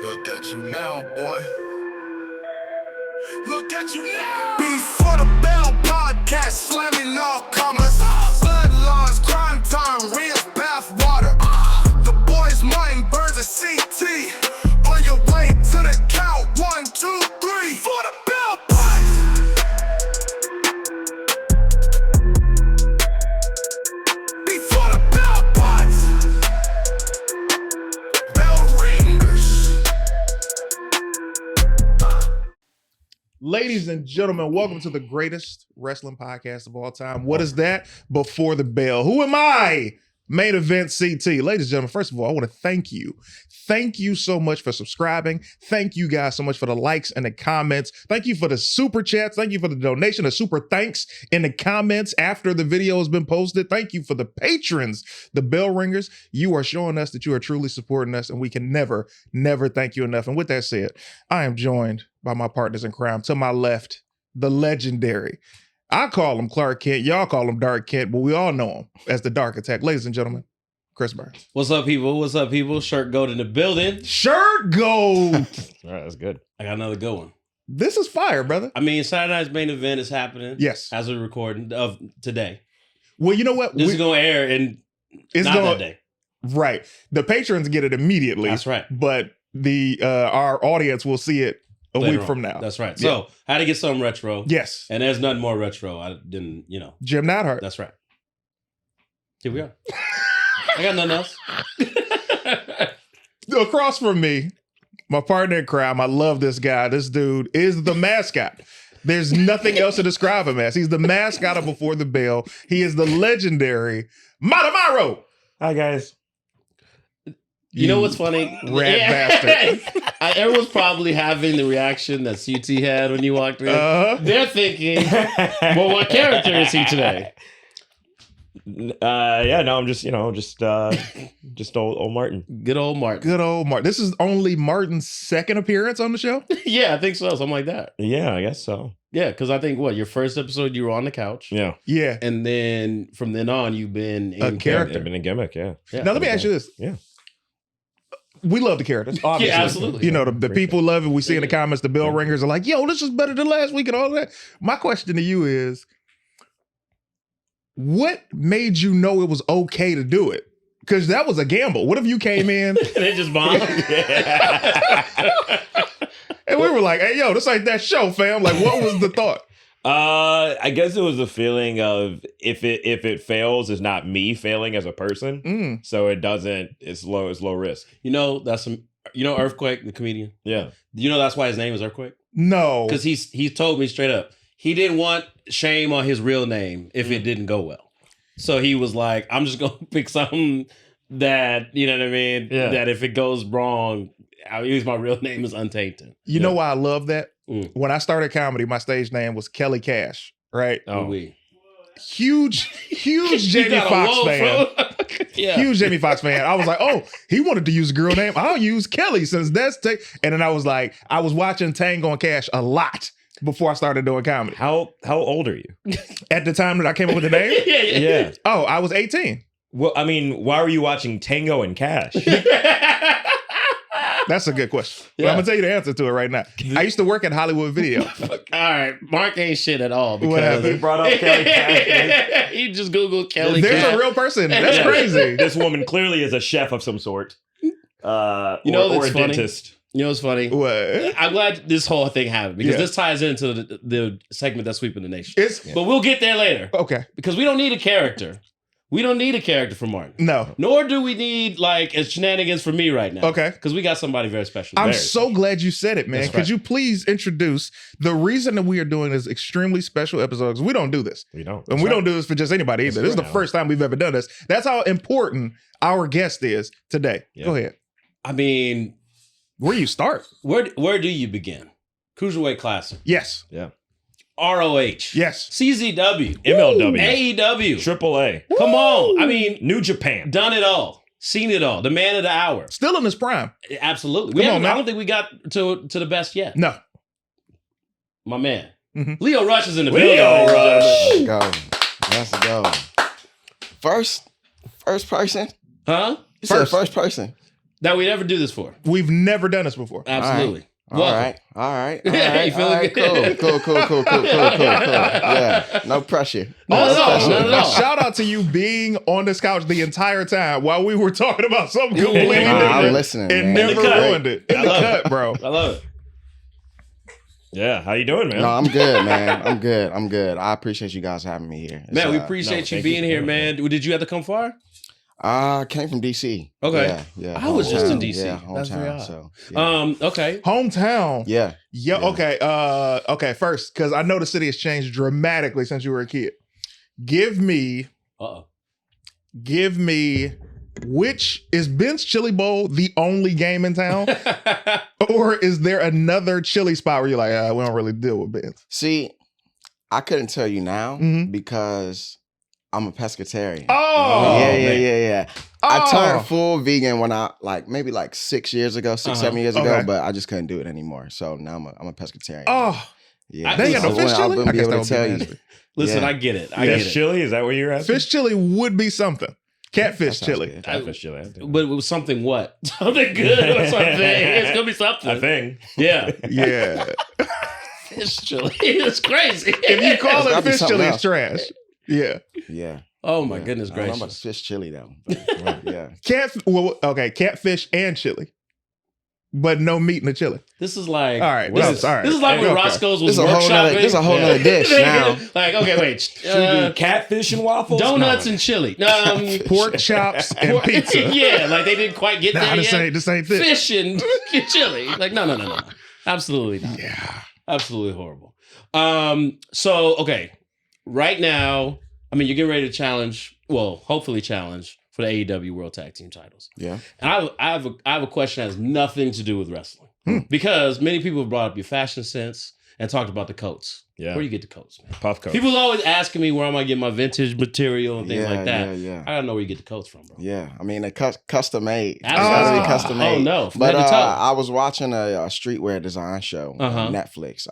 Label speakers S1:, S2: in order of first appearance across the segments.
S1: Look at you now, boy. Look at you now. Before the Bell podcast, slamming all comers. Bloodlines, crime time, real bath water. The boys' mind burns a CT. On your way to the count, 1, 2, 3. For the Bell Pod. Before the Bell Pods. Bell ringers.
S2: Ladies and gentlemen, welcome to the greatest wrestling podcast of all time. What is that? Before the Bell. Who am I? Main Event CT. Ladies and gentlemen, first of all, I want to thank you. Thank you so much for subscribing. Thank you guys so much for the likes and the comments. Thank you for the super chats. Thank you for the donation, the super thanks in the comments after the video has been posted. Thank you for the patrons, the bell ringers. You are showing us that you are truly supporting us, and we can never, never thank you enough. And with that said, I am joined by my partners in crime. To my left, the legendary. I call him Clark Kent. Y'all call him Dark Kent, but we all know him as the Dark Attack. Ladies and gentlemen, Chris Burns.
S3: What's up, people? What's up, people? Shirt Gold in the building.
S2: Shirt Gold.
S4: All right, that's good.
S3: I got another good one.
S2: This is fire, brother.
S3: I mean, Saturday night's main event is happening.
S2: Yes.
S3: As we're recording of today.
S2: Well, you know what?
S3: This is going to air in
S2: It's
S3: not
S2: going
S3: that day.
S2: right. The patrons get it immediately.
S3: That's right.
S2: But the our audience will see it a
S3: Later
S2: week
S3: on.
S2: from now.
S3: That's right.
S2: Yeah.
S3: So, I had to get something retro.
S2: Yes.
S3: And there's nothing more retro. I didn't,
S2: Jim Neidhart.
S3: That's right. Here we are. I got nothing else.
S2: Across from me, my partner in crime. I love this guy. This dude is the mascot. There's nothing else to describe him as. He's the mascot of Before the Bell. He is the legendary Matamaro.
S4: Hi, guys.
S3: You know what's funny?
S2: Rat bastard.
S3: Everyone's probably having the reaction that CT had when you walked in. They're thinking, well, what character is he today?
S4: I'm just old Martin.
S3: Good old Martin.
S2: Good old Martin. This is only Martin's second appearance on the show?
S3: Yeah, I think so. Something like that.
S4: Yeah, I guess so.
S3: Yeah, because I think your first episode you were on the couch.
S4: Yeah.
S2: Yeah.
S3: And then from then on you've been in
S2: A character.
S4: I've been a gimmick, yeah.
S2: Now, let me ask you this.
S4: Yeah.
S2: We love the characters, obviously.
S3: Yeah, absolutely.
S2: You know, the people love it. We see in the comments, the bell ringers are like, yo, this is better than last week and all that. My question to you is, what made you know it was okay to do it? Because that was a gamble. What if you came in
S3: They just bombed.
S2: and we were like, hey, yo, this ain't that show, fam. Like, what was the thought?
S4: I guess it was a feeling of if it fails, it's not me failing as a person. So it's low risk.
S3: Earthquake, the comedian.
S4: Yeah.
S3: That's why his name is Earthquake?
S2: No.
S3: Because he told me straight up, he didn't want shame on his real name if it didn't go well. So he was like, I'm just going to pick something that, you know what I mean?
S4: Yeah.
S3: That if it goes wrong, I'll use my real name is untainted.
S2: You know why I love that?
S3: Mm.
S2: When I started comedy, my stage name was Kelly Cash, right?
S4: Oh.
S3: Oui.
S2: Huge Jamie Foxx fan.
S3: Yeah.
S2: Huge Jamie Foxx fan. I was like, oh, he wanted to use a girl name. I'll use Kelly since that's and then I was like, I was watching Tango and Cash a lot before I started doing comedy.
S4: How old are you?
S2: At the time that I came up with the name?
S4: Yeah.
S2: Oh, I was 18.
S4: Well, I mean, why were you watching Tango and Cash?
S2: That's a good question. But
S3: Yeah.
S2: I'm going to tell you the answer to it right now. I used to work at Hollywood Video.
S3: All right. Mark ain't shit at all.
S2: What happened?
S3: Because
S4: He brought up Kelly Cash.
S3: he just Googled Kelly
S2: There's
S3: Cash.
S2: a real person. That's
S4: Yeah.
S2: crazy.
S4: This woman clearly is a chef of some sort. Or
S3: that's
S4: a
S3: funny?
S4: dentist.
S3: You know what's funny?
S2: What?
S3: I'm glad this whole thing happened because
S2: Yeah.
S3: this ties into the segment that's sweeping the nation.
S2: It's
S3: But we'll get there later
S2: okay.
S3: because we don't need a character. We don't need a character for Martin.
S2: No.
S3: Nor do we need like a shenanigans for me right now.
S2: Okay.
S3: Because we got somebody very special.
S2: I'm
S3: Very
S2: so glad you said it, man.
S3: That's
S2: Could
S3: right.
S2: you please introduce the reason that we are doing this extremely special episode? 'Cause we don't do this.
S4: We don't.
S2: And we don't do this for just anybody either.
S4: That's
S2: This is the
S4: right.
S2: first time we've ever done this. That's how important our guest is today.
S4: Yeah.
S2: Go ahead.
S3: I mean,
S2: Where you start?
S3: where do you begin? Cruiserweight Classic.
S2: Yes.
S4: Yeah.
S3: ROH.
S2: Yes.
S3: CZW.
S4: MLW.
S3: AEW.
S4: AAA.
S3: Come on. I mean,
S4: New Japan.
S3: done it all. Seen it all. The man of the hour.
S2: Still in his prime.
S3: Absolutely.
S2: Come on, man.
S3: I don't think we got to the best yet.
S2: No.
S3: My man.
S2: Mhm.
S3: Leo Rush is in the
S4: Leo
S3: building.
S4: Rush.
S5: Let's go. First person.
S3: Huh?
S5: You said first person.
S3: that we'd ever do this for.
S2: We've never done this before.
S3: Absolutely.
S5: All right.
S3: You feeling good?
S5: Cool. Yeah, no pressure.
S3: Not at all. Not at all.
S2: Shout out to you being on this couch the entire time while we were talking about something completely different.
S5: I'm listening,
S2: and
S5: man.
S2: never ruined it. In the cut, bro.
S3: I love it.
S4: Yeah, how you doing, man?
S5: No, I'm good, man. I'm good. I appreciate you guys having me here.
S3: Man, we appreciate you being here, man. Did you have to come far?
S5: I came from DC.
S3: Okay.
S5: Yeah.
S3: I was just in
S5: hometown.
S3: DC.
S5: Yeah,
S3: That's very
S5: hometown.
S3: odd.
S5: So, yeah.
S3: Okay.
S2: Hometown.
S5: Yeah.
S2: Okay. Okay. First, because I know the city has changed dramatically since you were a kid. Give me, which is Ben's Chili Bowl the only game in town, or is there another chili spot where you're like, we don't really deal with Ben's?
S5: See, I couldn't tell you now
S2: Mhm.
S5: because I'm a pescatarian.
S2: Oh,
S5: Yeah.
S2: Oh.
S5: I turned full vegan when I maybe 6 years ago, 7 years ago,
S2: Okay.
S5: but I just couldn't do it anymore. So now I'm a pescatarian.
S2: Oh,
S5: yeah.
S2: they ain't got no fish
S5: I
S2: chili?
S5: wouldn't
S2: I
S5: be
S2: guess
S5: able
S2: that
S5: to
S2: would
S5: tell
S2: be
S5: you.
S2: nasty.
S3: Listen,
S5: Yeah.
S3: I get it. I get
S4: Fish
S3: it.
S4: chili? Is that what you're asking?
S2: Fish chili would be something. Catfish
S5: That sounds
S2: chili.
S5: good.
S4: Catfish chili. I think.
S3: But it was something what? Something good or something. It's gonna be something.
S4: A thing.
S3: Yeah.
S2: Yeah.
S3: Fish chili. It's crazy.
S2: If you call
S5: It's gotta
S2: it
S5: be
S2: fish
S5: something
S2: chili,
S5: else.
S2: it's trash. Yeah.
S5: Yeah.
S3: Oh my
S5: Yeah.
S3: goodness
S5: I don't know about
S3: gracious.
S5: fish chili though. But, yeah.
S2: Catfish and chili, but no meat in the chili.
S3: This is like
S2: All right,
S3: This
S2: no,
S3: is,
S2: all right.
S3: this is like when
S2: Okay.
S3: Roscoe's was
S5: This is a whole nother-
S3: workshopping.
S5: this is a whole nother dish now.
S3: Like, okay, wait.
S4: Should we do catfish and waffles?
S3: Donuts
S4: No.
S3: and chili.
S2: Pork chops and pizza.
S3: Yeah, like they didn't quite get
S2: Nah,
S3: there
S2: this
S3: yet.
S2: ain't it.
S3: Fish and chili. Like, no. Absolutely not.
S2: Yeah.
S3: Absolutely horrible. So okay. Right now, I mean, you're getting ready to challenge, well, hopefully challenge for the AEW World Tag Team titles.
S5: Yeah.
S3: And I have a question that has nothing to do with wrestling. Because many people have brought up your fashion sense and talked about the coats.
S4: Yeah.
S3: Where do you get the coats, man?
S4: Puff coat.
S3: People always asking me where am I getting my vintage material and things like that.
S5: Yeah.
S3: I gotta know where you get the coats from, bro.
S5: Yeah, I mean, they custom made. It's
S3: Absolutely.
S5: gotta be custom made.
S3: Oh, no, from
S5: But
S3: head to toe.
S5: I was watching a streetwear design show
S3: Uh-huh.
S5: on Netflix.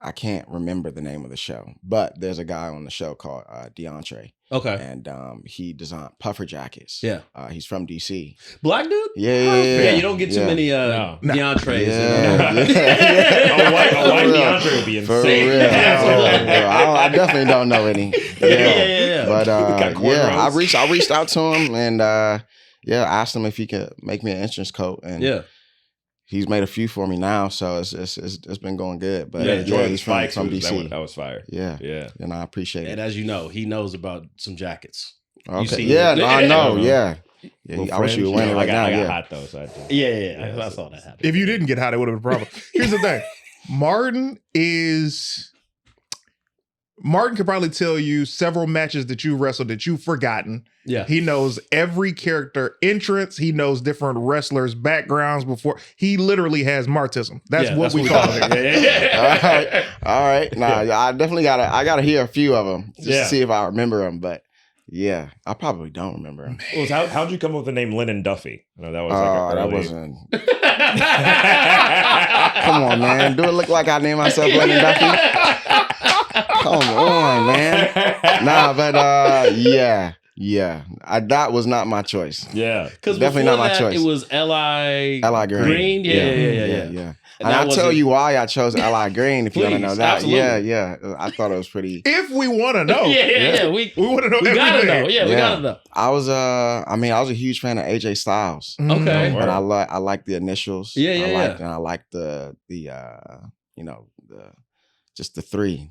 S5: I can't remember the name of the show, but there's a guy on the show called DeAndre,
S3: Okay.
S5: and he designed puffer jackets.
S3: Yeah.
S5: He's from DC.
S3: Black dude?
S5: Yeah.
S3: You don't get too many
S4: No.
S3: DeAndres.
S5: Yeah.
S4: A white DeAndre would be
S5: For
S4: insane.
S5: real. I definitely don't know any.
S3: Yeah.
S5: But
S4: Got cornrows.
S5: I reached out to him and asked him if he could make me an entrance coat, and
S3: Yeah.
S5: he's made a few for me now, so it's been going good. But
S3: Yeah,
S5: yeah,
S4: Jordan
S5: he's from
S4: Spikes
S5: DC.
S4: that was fire.
S5: Yeah,
S4: Yeah.
S5: and I appreciate
S3: And
S5: it.
S3: as you know, he knows about some jackets.
S5: Okay.
S3: see
S5: Yeah,
S3: it.
S5: no, I know. Yeah,
S4: Little
S5: I wish you were
S4: fringe.
S5: wearing it
S4: I
S5: right
S4: got
S5: now. Yeah.
S4: hot though, so I did.
S3: Yeah. I saw that happen.
S2: If you didn't get hot, it would have been a problem. Here's the thing. Martin could probably tell you several matches that you wrestled that you've forgotten.
S3: Yeah.
S2: He knows every character entrance. He knows different wrestlers' backgrounds before. He literally has Martism. That's
S3: Yeah,
S2: what we call it.
S3: Yeah.
S5: All right. Nah, I definitely gotta hear a few of them just
S4: Yeah.
S5: to see if I remember them. But yeah, I probably don't remember them.
S4: Well, how'd you come up with the name Lennon Duffy? I know that was
S5: Oh, that
S4: early-
S5: wasn't. Come on, man. Do it look like I named myself Lennon Duffy? Come on, man. Nah, but yeah. That was not my choice.
S4: Yeah.
S3: Because
S5: Definitely
S3: before
S5: not my
S3: that,
S5: choice.
S3: it was L.I.
S5: Green.
S3: Yeah.
S5: And I'll tell you why I chose L.I. Green if you want to
S3: Please,
S5: know that.
S3: absolutely.
S5: Yeah. I thought it was pretty.
S2: If we want to know.
S3: Yeah. We
S2: want to know
S3: gotta
S2: everything.
S3: know. Yeah, we
S5: Yeah.
S3: gotta know.
S5: I was a huge fan of AJ Styles.
S3: Okay.
S5: But I like the initials.
S3: Yeah.
S5: And I like the just the three.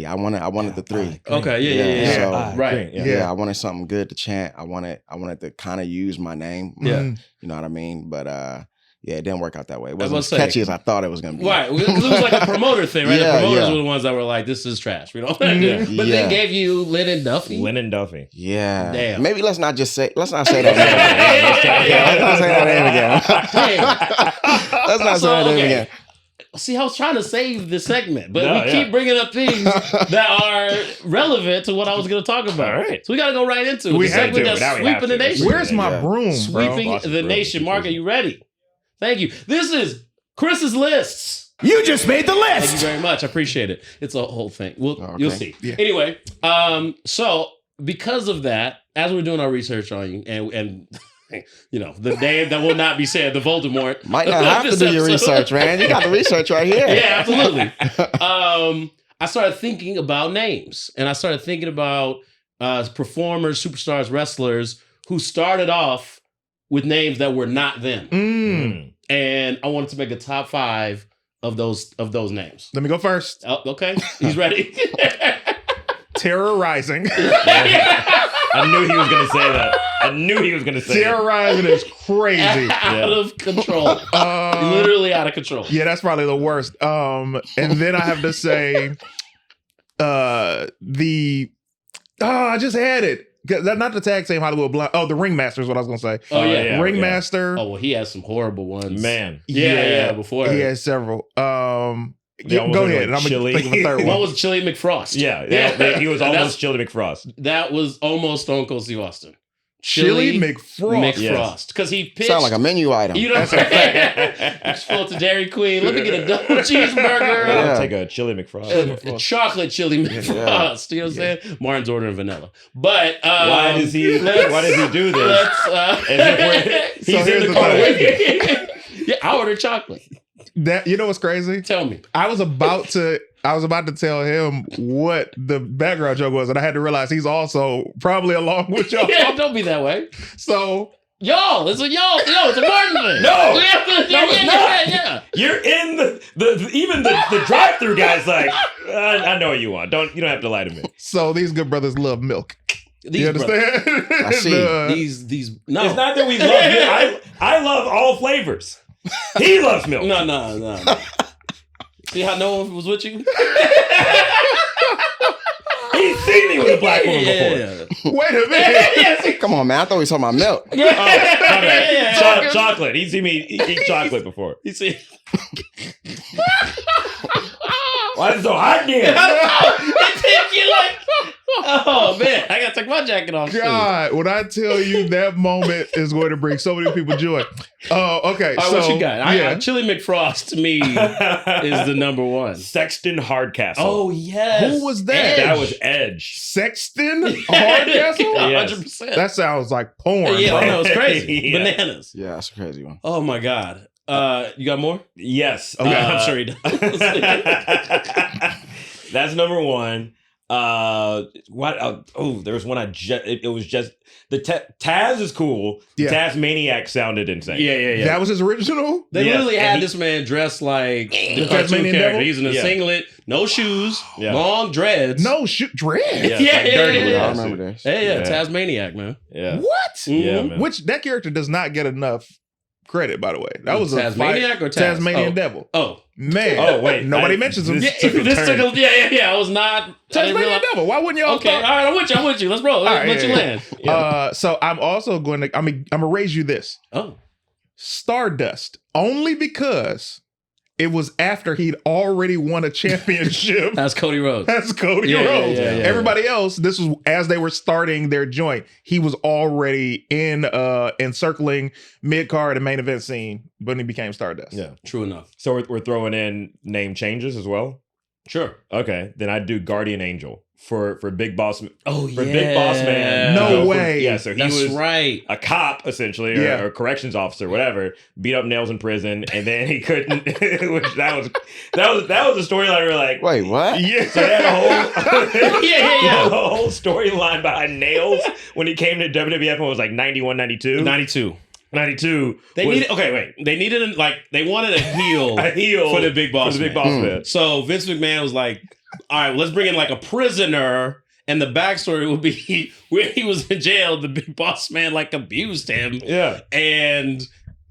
S5: I wanted the three.
S3: Okay. Yeah.
S5: So,
S3: Right.
S5: Yeah, I wanted something good to chant. I wanted to kind of use my name.
S3: Yeah.
S5: You know what I mean? But yeah, it didn't work out that way. It
S3: I
S5: wasn't
S3: must
S5: as
S3: say-
S5: catchy as I thought it was gonna be.
S3: Right. It was like a promoter thing, right?
S5: Yeah,
S3: the promoters
S5: yeah.
S3: were the ones that were like, this is trash. We don't
S2: Yeah.
S3: But
S5: Yeah.
S3: they gave you Lennon Duffy.
S4: Lennon Duffy.
S5: Yeah.
S3: Damn.
S5: Maybe let's not say that name again. Let's not say that name again.
S3: Damn.
S5: Let's not say that name again.
S3: See, I was trying to save the segment, but
S4: No,
S3: we
S4: yeah.
S3: keep bringing up things that are relevant to what I was going to talk about.
S4: All right.
S3: So we got to go right into it.
S2: We
S3: The
S2: have
S3: segment
S2: to.
S3: that's
S4: Now we have
S3: sweeping the
S4: to.
S3: nation.
S2: Where's my
S4: Yeah.
S2: broom, bro?
S3: Sweeping
S4: Lost
S3: the
S4: his broom.
S3: nation. Mark, are you ready? Thank you. This is Chris's lists.
S1: You just made the
S3: Thank you
S1: list.
S3: very much. I appreciate it. It's a whole thing.
S5: Okay.
S3: You'll see.
S2: Yeah.
S3: Anyway, so because of that, as we're doing our research on you, and the name that will not be said, the Voldemort.
S5: Might not have to
S3: This
S5: do your
S3: episode.
S5: research, man. You got the research right here.
S3: Yeah, absolutely. I started thinking about names, and I started thinking about performers, superstars, wrestlers who started off with names that were not them. And I wanted to make a top 5 of those names.
S2: Let me go first.
S3: Oh, okay, he's ready.
S2: Terrorizing.
S4: I knew he was going to say that. I knew he was going to say it.
S2: Terrorizing is crazy.
S3: Out of control. Literally out of control.
S2: Yeah, that's probably the worst. And then I have to say, I just had it. Not the tag team Hollywood Blonde. Oh, the Ringmaster is what I was gonna say.
S3: Oh yeah.
S2: Ringmaster.
S3: Oh well, he has some horrible ones.
S4: Man.
S3: Yeah. Before
S2: he has several.
S4: They almost
S2: Go
S4: look
S2: ahead.
S4: like
S2: I'm gonna
S4: Chili.
S2: think of a third
S3: One
S2: one.
S3: was Chili McFrost.
S4: Yeah, he was almost Chili McFrost.
S3: That was almost Stone Cold Steve Austin.
S2: Chili McFrost.
S3: McFrost. Because he pitched.
S5: Sound like a menu item.
S3: You know what I'm saying? Just pull up to Dairy Queen. Let me get a double cheeseburger.
S5: Yeah.
S4: I'll take a Chili McFrost.
S3: Chocolate chili McFrost. You know what I'm saying? Martin's ordering vanilla. But
S4: Why does he do this?
S3: Let's,
S4: He's
S2: here's
S4: in the
S2: the
S4: car
S2: thing.
S4: with me.
S3: yeah, I ordered chocolate.
S2: That you know what's crazy?
S3: Tell me.
S2: I was about to tell him what the background joke was, and I had to realize he's also probably along with y'all.
S3: Yeah, don't be that way.
S2: So
S3: Y'all, it's a Martin thing.
S4: No,
S3: it's
S4: not.
S3: Yeah.
S4: You're in the drive-through guy's like, I know what you want. You don't have to lie to me.
S2: so these good brothers love milk.
S3: These
S2: You understand?
S5: I see.
S3: These no.
S4: It's not that we love milk. I love all flavors. He loves milk.
S3: No. See how no one was with you?
S4: He's seen me with a black woman before.
S3: Yeah.
S2: Wait a minute.
S5: Come on, man. I thought we were talking about milk.
S4: Oh, my bad.
S3: Yeah.
S4: Chocolate. He's seen me eat chocolate before.
S3: You see?
S4: Why is it so hot here?
S3: It took you like, oh man, I gotta take my jacket off.
S2: God, when I tell you that moment is going to bring so many people joy. Oh, okay.
S3: All right,
S2: so
S3: what you got?
S2: yeah.
S3: Chili McFrost to me is the number one.
S4: Sexton Hardcastle.
S3: Oh yes.
S2: Who was that?
S4: That was Edge.
S2: Sexton Hardcastle?
S3: 100%.
S2: That sounds like porn.
S3: Yeah,
S2: bro.
S3: I know it's crazy.
S4: Yeah.
S3: Bananas.
S5: Yeah, that's a crazy one.
S3: Oh my god. You got more?
S4: Yes.
S3: I'm sure he does.
S4: That's number one. What? There was one it was just the Taz is cool.
S2: Yeah.
S4: Taz Maniac sounded insane.
S3: Yeah.
S2: That was his original?
S3: They
S4: Yes,
S3: literally
S4: and
S3: had
S4: he-
S3: this man dressed like the
S2: The
S3: cartoon
S2: Tasmanian
S3: character.
S2: Devil?
S3: He's in a
S4: Yeah.
S3: singlet, no shoes,
S4: Yeah.
S3: long dreads.
S2: No, dread.
S4: Yeah,
S3: Yeah,
S4: like
S3: yeah,
S4: dirty
S3: yeah,
S4: with
S3: yeah.
S5: I
S4: acid.
S5: remember this.
S3: Yeah,
S4: Yeah.
S3: Tasmaniac, man.
S4: Yeah.
S2: What?
S4: Yeah,
S3: Mhm.
S4: man.
S2: Which that character does not get enough credit, by the way. That was
S3: Tasmaniac
S2: a
S3: or Taz?
S2: Tasmanian
S3: Oh.
S2: Devil.
S3: Oh.
S2: Man.
S4: Oh, wait.
S2: Nobody mentions him.
S4: this
S3: Yeah,
S4: took a
S3: this
S4: turn.
S3: took a, yeah. I was not. I didn't
S2: Tasmanian
S3: realize.
S2: Devil. Why wouldn't y'all
S3: Okay, all
S2: thought-
S3: right, I'm with you. Let's roll.
S2: right,
S3: Let you
S2: yeah.
S3: land. Yeah.
S2: So I'm also going to I'm gonna raise you this.
S3: Oh.
S2: Stardust. Only because it was after he'd already won a championship.
S3: That's Cody Rhodes.
S2: That's Cody
S3: Yeah,
S2: Rhodes.
S3: yeah.
S2: Everybody else, this was as they were starting their joint. He was already encircling mid card and main event scene when he became Stardust.
S4: Yeah.
S3: True enough.
S4: So we're throwing in name changes as well.
S3: Sure.
S4: Okay, then I'd do Guardian Angel for Big Boss.
S3: Oh,
S4: For Big Boss Man.
S2: No
S4: to go from-
S2: way.
S4: Yeah, so he
S3: That's
S4: was
S3: right.
S4: a cop essentially,
S2: Yeah.
S4: or corrections officer, whatever. Beat up Nails in prison, and then he couldn't. Which that was a storyline. We were like,
S5: Wait, what?
S2: Yeah.
S4: so they had a whole
S3: Yeah.
S4: a whole storyline behind Nails when he came to WWF and was like 91, 92.
S3: 92.
S4: 92.
S3: They
S4: was
S3: needed. Okay, wait. They needed they wanted a heel.
S4: a heel
S3: for the Big Boss
S4: For the Big
S3: Man.
S4: Boss Man.
S3: So Vince McMahon was like, all right, let's bring in like a prisoner. And the backstory would be when he was in jail, the Big Boss Man like abused him.
S4: Yeah,
S3: And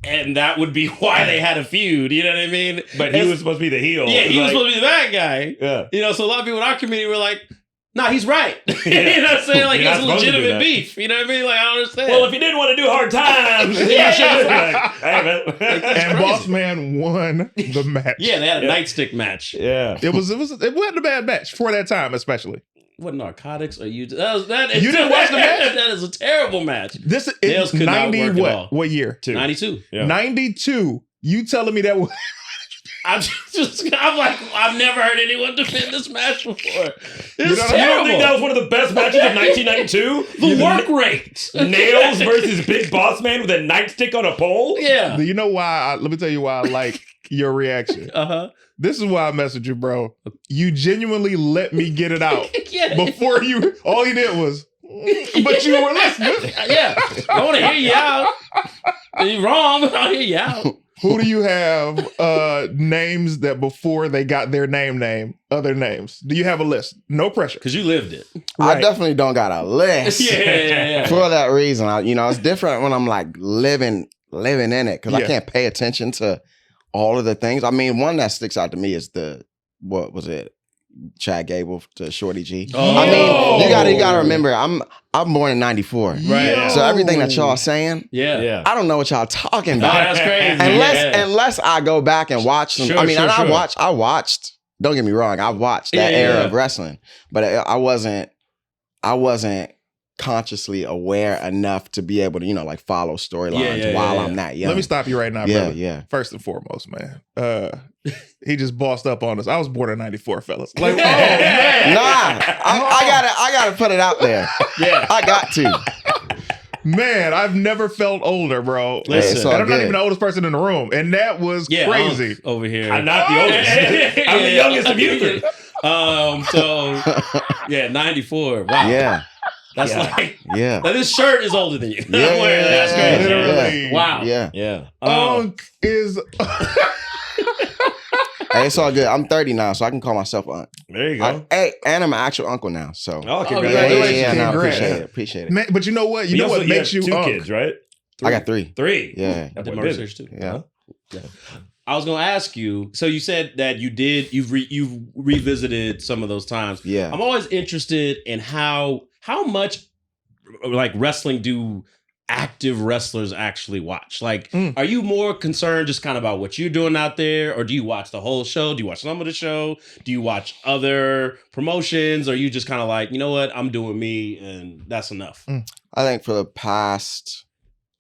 S3: that would be why they had a feud. You know what I mean?
S4: but he was supposed to be the heel.
S3: Yeah, he was
S4: Like,
S3: supposed to be the bad guy.
S4: Yeah.
S3: You know, so a lot of people in our community were like, nah, he's right. You know what I'm saying? Like,
S4: You're not
S3: it's
S4: supposed to do
S3: legitimate
S4: that.
S3: beef. You know what I mean? Like, I don't understand.
S4: Well, if he didn't want to do hard times,
S3: Yeah,
S4: he should have
S3: yeah.
S4: been like, hey, man.
S2: And
S3: crazy.
S2: Boss Man won the match.
S3: yeah, they had a
S4: Yeah.
S3: nightstick match.
S4: Yeah.
S2: It wasn't a bad match for that time, especially.
S3: What narcotics are you? You
S2: didn't watch the match?
S3: That is a terrible match.
S2: This
S3: Nails
S2: is
S3: could not
S2: 90
S3: work at all.
S2: what year?
S3: 92.
S4: Yeah.
S2: 92. You telling me that was
S3: I'm like, I've never heard anyone defend this match before. It's
S2: You know,
S3: terrible.
S4: You don't think that was one of the best matches of 1992?
S3: The work rate.
S4: Nails versus Big Boss Man with a nightstick on a pole?
S3: Yeah.
S2: Do you know why? Let me tell you why I like your reaction.
S3: Uh-huh.
S2: This is why I messaged you, bro. You genuinely let me get it out
S3: Yeah.
S2: before you. All he did was, but you were listening.
S3: Yeah. I want to hear you out. You're wrong, but I'll hear you out.
S2: Who do you have names that before they got their name, other names? Do you have a list? No pressure.
S3: Because you lived it.
S5: I definitely don't got a list.
S3: Yeah.
S5: For that reason, it's different when I'm like living in it because I
S2: Yeah.
S5: can't pay attention to all of the things. I mean, one that sticks out to me is what was it? Chad Gable to Shorty G.
S3: Oh.
S5: I mean, you gotta remember, I'm born in '94,
S3: Right.
S5: so everything that y'all saying,
S3: Yeah.
S5: I don't know what y'all talking
S3: Oh,
S5: about.
S3: that's crazy.
S5: Unless I go back and watch them.
S3: Sure,
S5: I mean,
S3: sure,
S5: and
S3: sure.
S5: I watched. Don't get me wrong, I watched that era of wrestling, but I wasn't consciously aware enough to be able to, like follow storylines while I'm that young.
S2: Let me stop you right now,
S5: Yeah,
S2: brother.
S5: yeah.
S2: First and foremost, man. He just bossed up on us. I was born in '94, fellas. Like, oh
S5: Nah,
S2: man,
S5: I gotta put it out there.
S3: Yeah.
S5: I got to.
S2: man, I've never felt older, bro.
S3: Listen.
S5: it's all
S2: And I'm not
S5: good.
S2: even the oldest person in the room, and that was crazy.
S3: Over here.
S4: I'm not the oldest. I'm the youngest of you three.
S3: So, yeah, 94. Wow.
S5: Yeah,
S3: That's
S4: Yeah.
S3: like,
S5: yeah.
S3: now this shirt is older than you.
S5: Yeah,
S3: I'm wearing it. That's
S5: yeah,
S3: crazy.
S2: Literally.
S3: Wow.
S5: Yeah.
S4: Yeah.
S2: Unk is.
S5: Hey, it's all good. I'm 30 now, so I can call myself aunt.
S4: There you go.
S5: And I'm an actual uncle now. So
S4: Oh,
S5: yeah,
S4: congratulations.
S5: yeah, no, I
S2: Congrats.
S5: appreciate it.
S2: Man, but you know what? You know what makes you
S4: two
S2: Unk?
S4: kids, right?
S5: I got 3.
S4: 3.
S5: Yeah.
S4: That
S3: Did
S4: boy
S3: my
S4: busy.
S3: research too.
S5: Yeah.
S3: I was gonna ask you. So you said that you've revisited some of those times.
S5: Yeah.
S3: I'm always interested in how much like wrestling do active wrestlers actually watch. Like, are you more concerned just kind of about what you're doing out there, or do you watch the whole show? Do you watch some of the show? Do you watch other promotions? Or are you just kind of like, you know what, I'm doing me, and that's enough?
S5: I think for the past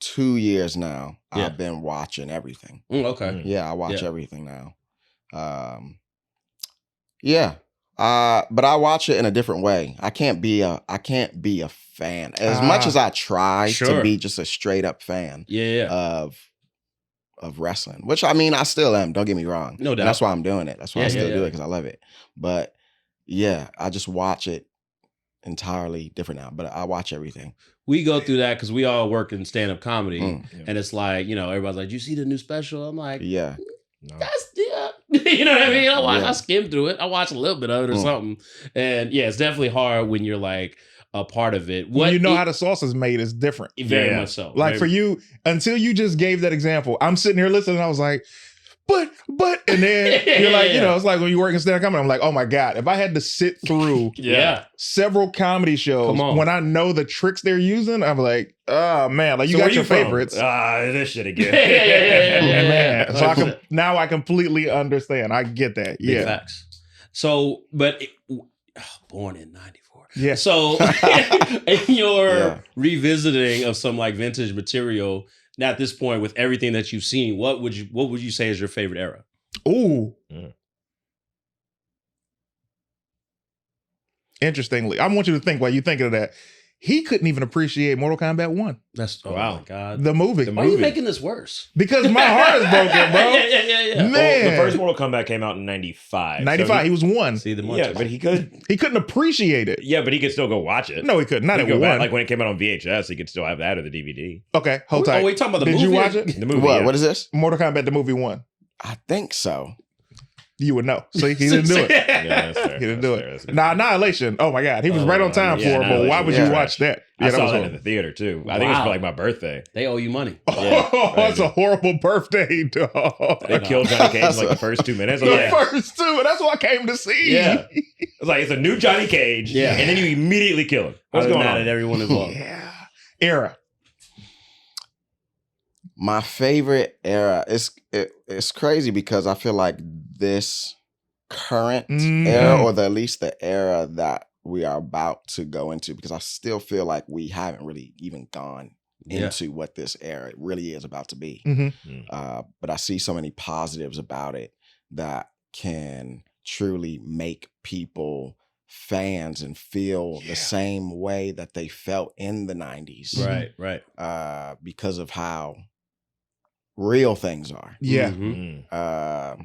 S5: 2 years now,
S3: Yeah.
S5: I've been watching everything.
S3: Okay.
S5: Yeah, I watch
S3: Yeah.
S5: everything now. Yeah. But I watch it in a different way. I can't be a fan. As much as I try
S3: Sure.
S5: to be just a straight up fan
S3: Yeah.
S5: of wrestling, which I mean I still am, don't get me wrong.
S3: No doubt.
S5: And that's why I'm doing it. That's why
S3: Yeah,
S5: I still
S3: yeah,
S5: do
S3: yeah.
S5: it, because I love it. But yeah, I just watch it entirely different now. But I watch everything.
S3: We go through that because we all work in stand-up comedy.
S5: Mm.
S3: And it's like, everybody's like, "You see the new special?" I'm like,
S5: Yeah.
S4: No.
S3: that's you know what I mean?
S5: Yeah.
S3: I skim through it. I watch a little bit of it or something. And yeah, it's definitely hard when you're like a part of it.
S2: When you know how the sauce is made, it's different.
S3: very
S4: Yeah.
S3: much so.
S2: Like for you, until you just gave that example, I'm sitting here listening. I was like, but, and then you're like, it's like when you work in stand-up comedy. I'm like, oh my God, if I had to sit through
S3: yeah.
S2: several comedy shows,
S3: Come on.
S2: when I know the tricks they're using, I'm like, oh man, like you
S4: So
S2: got
S4: where
S2: your
S4: from?
S2: favorites.
S4: This shit again.
S3: Yeah.
S2: Man, so now I completely understand. I get that.
S3: Big
S2: Yeah,
S3: facts. So, but born in 94.
S2: yeah.
S3: So in your
S5: Yeah.
S3: revisiting of some like vintage material, now at this point with everything that you've seen, what would you say is your favorite era?
S2: Ooh.
S4: Mm.
S2: Interestingly, I want you to think while you're thinking of that. He couldn't even appreciate Mortal Kombat 1,
S3: That's
S4: Wow.
S3: my God.
S2: the movie,
S3: Why are you making this worse?
S2: because my heart is broken, bro.
S3: yeah.
S2: Man.
S4: Well, the first Mortal Kombat came out in 95.
S2: 95, he was 1.
S3: See the
S4: Yeah, but he could.
S2: He couldn't appreciate it.
S4: Yeah, but he could still go watch it.
S2: No, he couldn't. Not
S4: He
S2: at
S4: could go
S2: 1.
S4: back, like when it came out on VHS, he could still have that or the DVD.
S2: Okay, hold tight.
S3: Oh, we talking about the
S2: Did
S3: movie?
S2: you watch it?
S4: The movie.
S5: What?
S4: yeah.
S5: What is this?
S2: Mortal Kombat, the movie 1.
S5: I think so.
S2: You would know. So he didn't do it.
S4: Yeah, that's fair.
S2: He didn't
S4: That's
S2: do
S4: fair.
S2: it.
S4: That's good.
S2: Nah, Annihilation. Oh my God, he was
S3: Oh,
S2: right on time
S4: yeah,
S2: for it. But why would
S5: Annihilation
S2: you
S5: was
S2: watch that?
S4: I saw
S2: was
S4: that in
S2: horrible.
S4: the theater too. I think it was for like my birthday.
S3: They owe you money.
S4: Yeah,
S2: Oh, that's a horrible birthday, dog.
S4: They killed Johnny Cage in like the first 2 minutes. I was
S2: The
S4: like,
S2: first two. That's what I came to see.
S4: yeah. It's like it's a new Johnny Cage.
S3: Yeah.
S4: And then you immediately kill him. What's
S3: I'm
S4: going
S3: mad
S4: on?
S3: at everyone involved.
S2: Yeah. Era.
S5: My favorite era it's crazy because I feel like this current
S2: Mhm.
S5: era, or at least the era that we are about to go into, because I still feel like we haven't really even gone
S3: Yeah.
S5: into what this era really is about to be.
S2: Mhm.
S5: But I see so many positives about it. that can truly make people fans and feel the same way that they felt in the 90s.
S3: Right.
S5: Because of how real things are.
S2: Yeah.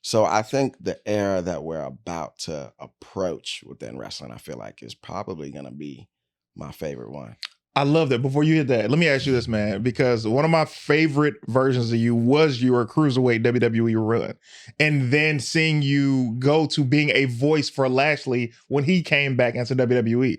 S5: So I think the era that we're about to approach within wrestling, I feel like is probably going to be my favorite one.
S2: I love that. Before you hit that, let me ask you this, man, because one of my favorite versions of you was your Cruiserweight WWE run. And then seeing you go to being a voice for Lashley when he came back into WWE.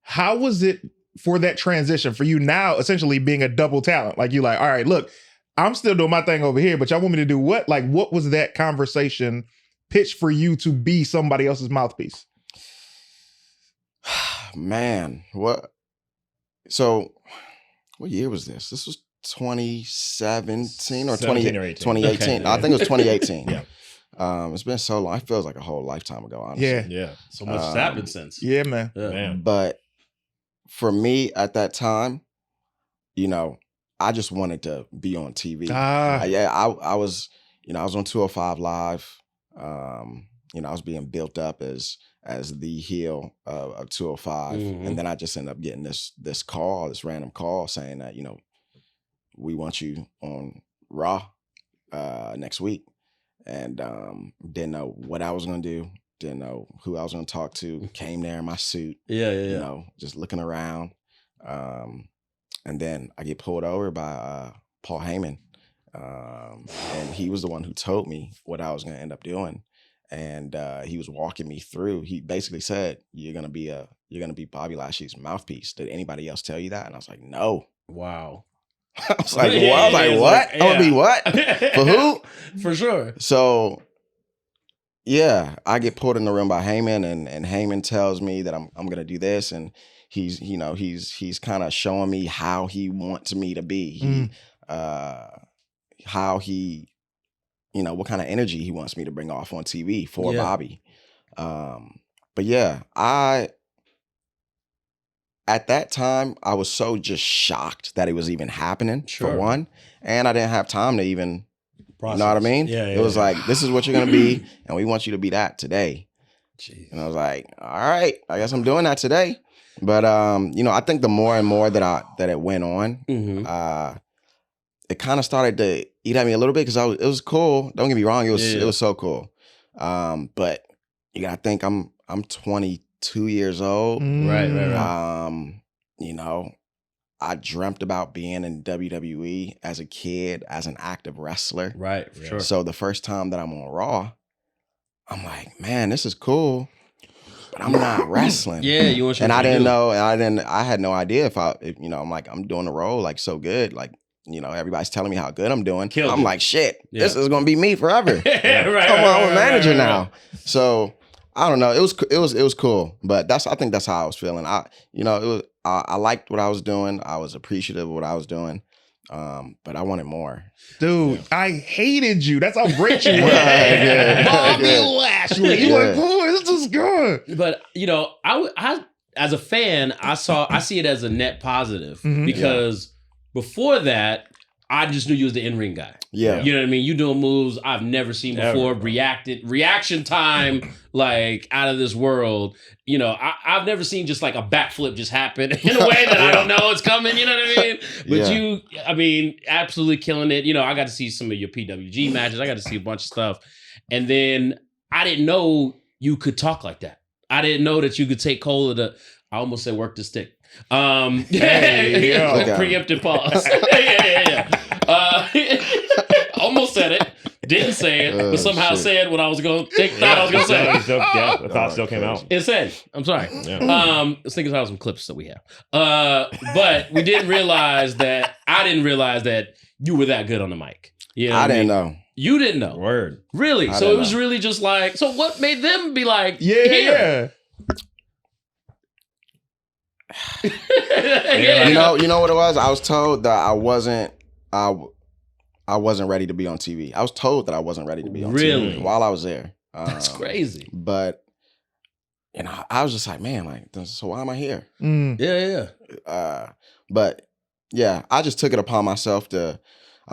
S2: How was it for that transition for you now, essentially being a double talent? Like you like, all right, look, I'm still doing my thing over here, but y'all want me to do what? Like, what was that conversation pitched for you to be somebody else's mouthpiece?
S5: Man, what? So, what year was this? This was 2017 or
S4: 17 or 18.
S5: 2018.
S3: Okay.
S5: I think it was 2018.
S4: Yeah.
S5: It's been so long. It feels like a whole lifetime ago, honestly.
S2: Yeah.
S3: So much has happened since.
S2: Yeah, man.
S4: Man.
S5: But for me at that time, you know, I just wanted to be on TV. I was, you know, I was on 205 Live. You know, I was being built up as the heel of 205, and then I just ended up getting this random call saying that, you know, we want you on Raw next week, and didn't know what I was gonna do, didn't know who I was gonna talk to. Came there in my suit, you know, just looking around, and then I get pulled over by Paul Heyman, and he was the one who told me what I was gonna end up doing. And he was walking me through. He basically said, "You're gonna be Bobby Lashley's mouthpiece." Did anybody else tell you that? And I was like, "No."
S3: Wow.
S5: I was like, "What? I'm gonna be what? For who?
S3: For sure.
S5: So, yeah, I get pulled in the room by Heyman, and Heyman tells me that I'm gonna do this, and he's kind of showing me how he wants me to be, how he. You know, what kind of energy he wants me to bring off on TV for Bobby. But yeah, at that time, I was so just shocked that it was even happening, for one. And I didn't have time to even, you know what I mean?
S3: Yeah,
S5: it was like, this is what you're going to be, and we want you to be that today.
S3: Jeez.
S5: And I was like, all right, I guess I'm doing that today. But, you know, I think the more and more that it went on, it kind of started to eat at me a little bit because it was cool. Don't get me wrong, it was so cool. But you gotta think I'm 22 years old.
S3: Right.
S5: You know, I dreamt about being in WWE as a kid, as an active wrestler.
S3: Right, for sure.
S5: So the first time that I'm on Raw, I'm like, man, this is cool, but I'm not wrestling.
S3: Yeah, you want
S5: and I didn't know, and I had no idea if you know, I'm like, I'm doing the role like so good, like. You know, everybody's telling me how good I'm doing. I'm like, shit, this is gonna be me forever. I'm a manager now. So I don't know. It was cool, but I think that's how I was feeling. I liked what I was doing. I was appreciative of what I was doing, but I wanted more.
S2: Dude, I hated you. That's how great you were. Bobby Lashley. You like, boy, this is good.
S3: But you know, I as a fan, I see it as a net positive because. Before that, I just knew you was the in-ring guy.
S5: Yeah.
S3: You know what I mean? You doing moves I've never seen before. Reaction time, like out of this world. You know, I've never seen just like a backflip just happen in a way that I don't know it's coming. You know what I mean? But you, I mean, absolutely killing it. You know, I got to see some of your PWG matches. I got to see a bunch of stuff. And then I didn't know you could talk like that. I didn't know that you could take hold of I almost said work the stick. Preemptive pause. Almost said it. Didn't say it, but somehow said what I was going to thought I was going to say.
S4: The thought still came out.
S3: It said, I'm sorry. Let's think about some clips that we have. But we didn't realize that, I didn't realize that you were that good on the mic. Yeah,
S5: I didn't know.
S3: You didn't know.
S4: Word.
S3: Really? So it was really just like, so what made them be like, yeah.
S5: You know what it was? I was told that I wasn't ready to be on TV. I was told that I wasn't ready to be on TV while I was there.
S3: That's crazy.
S5: But you know, I was just like, man, like, so why am I here? But yeah, I just took it upon myself I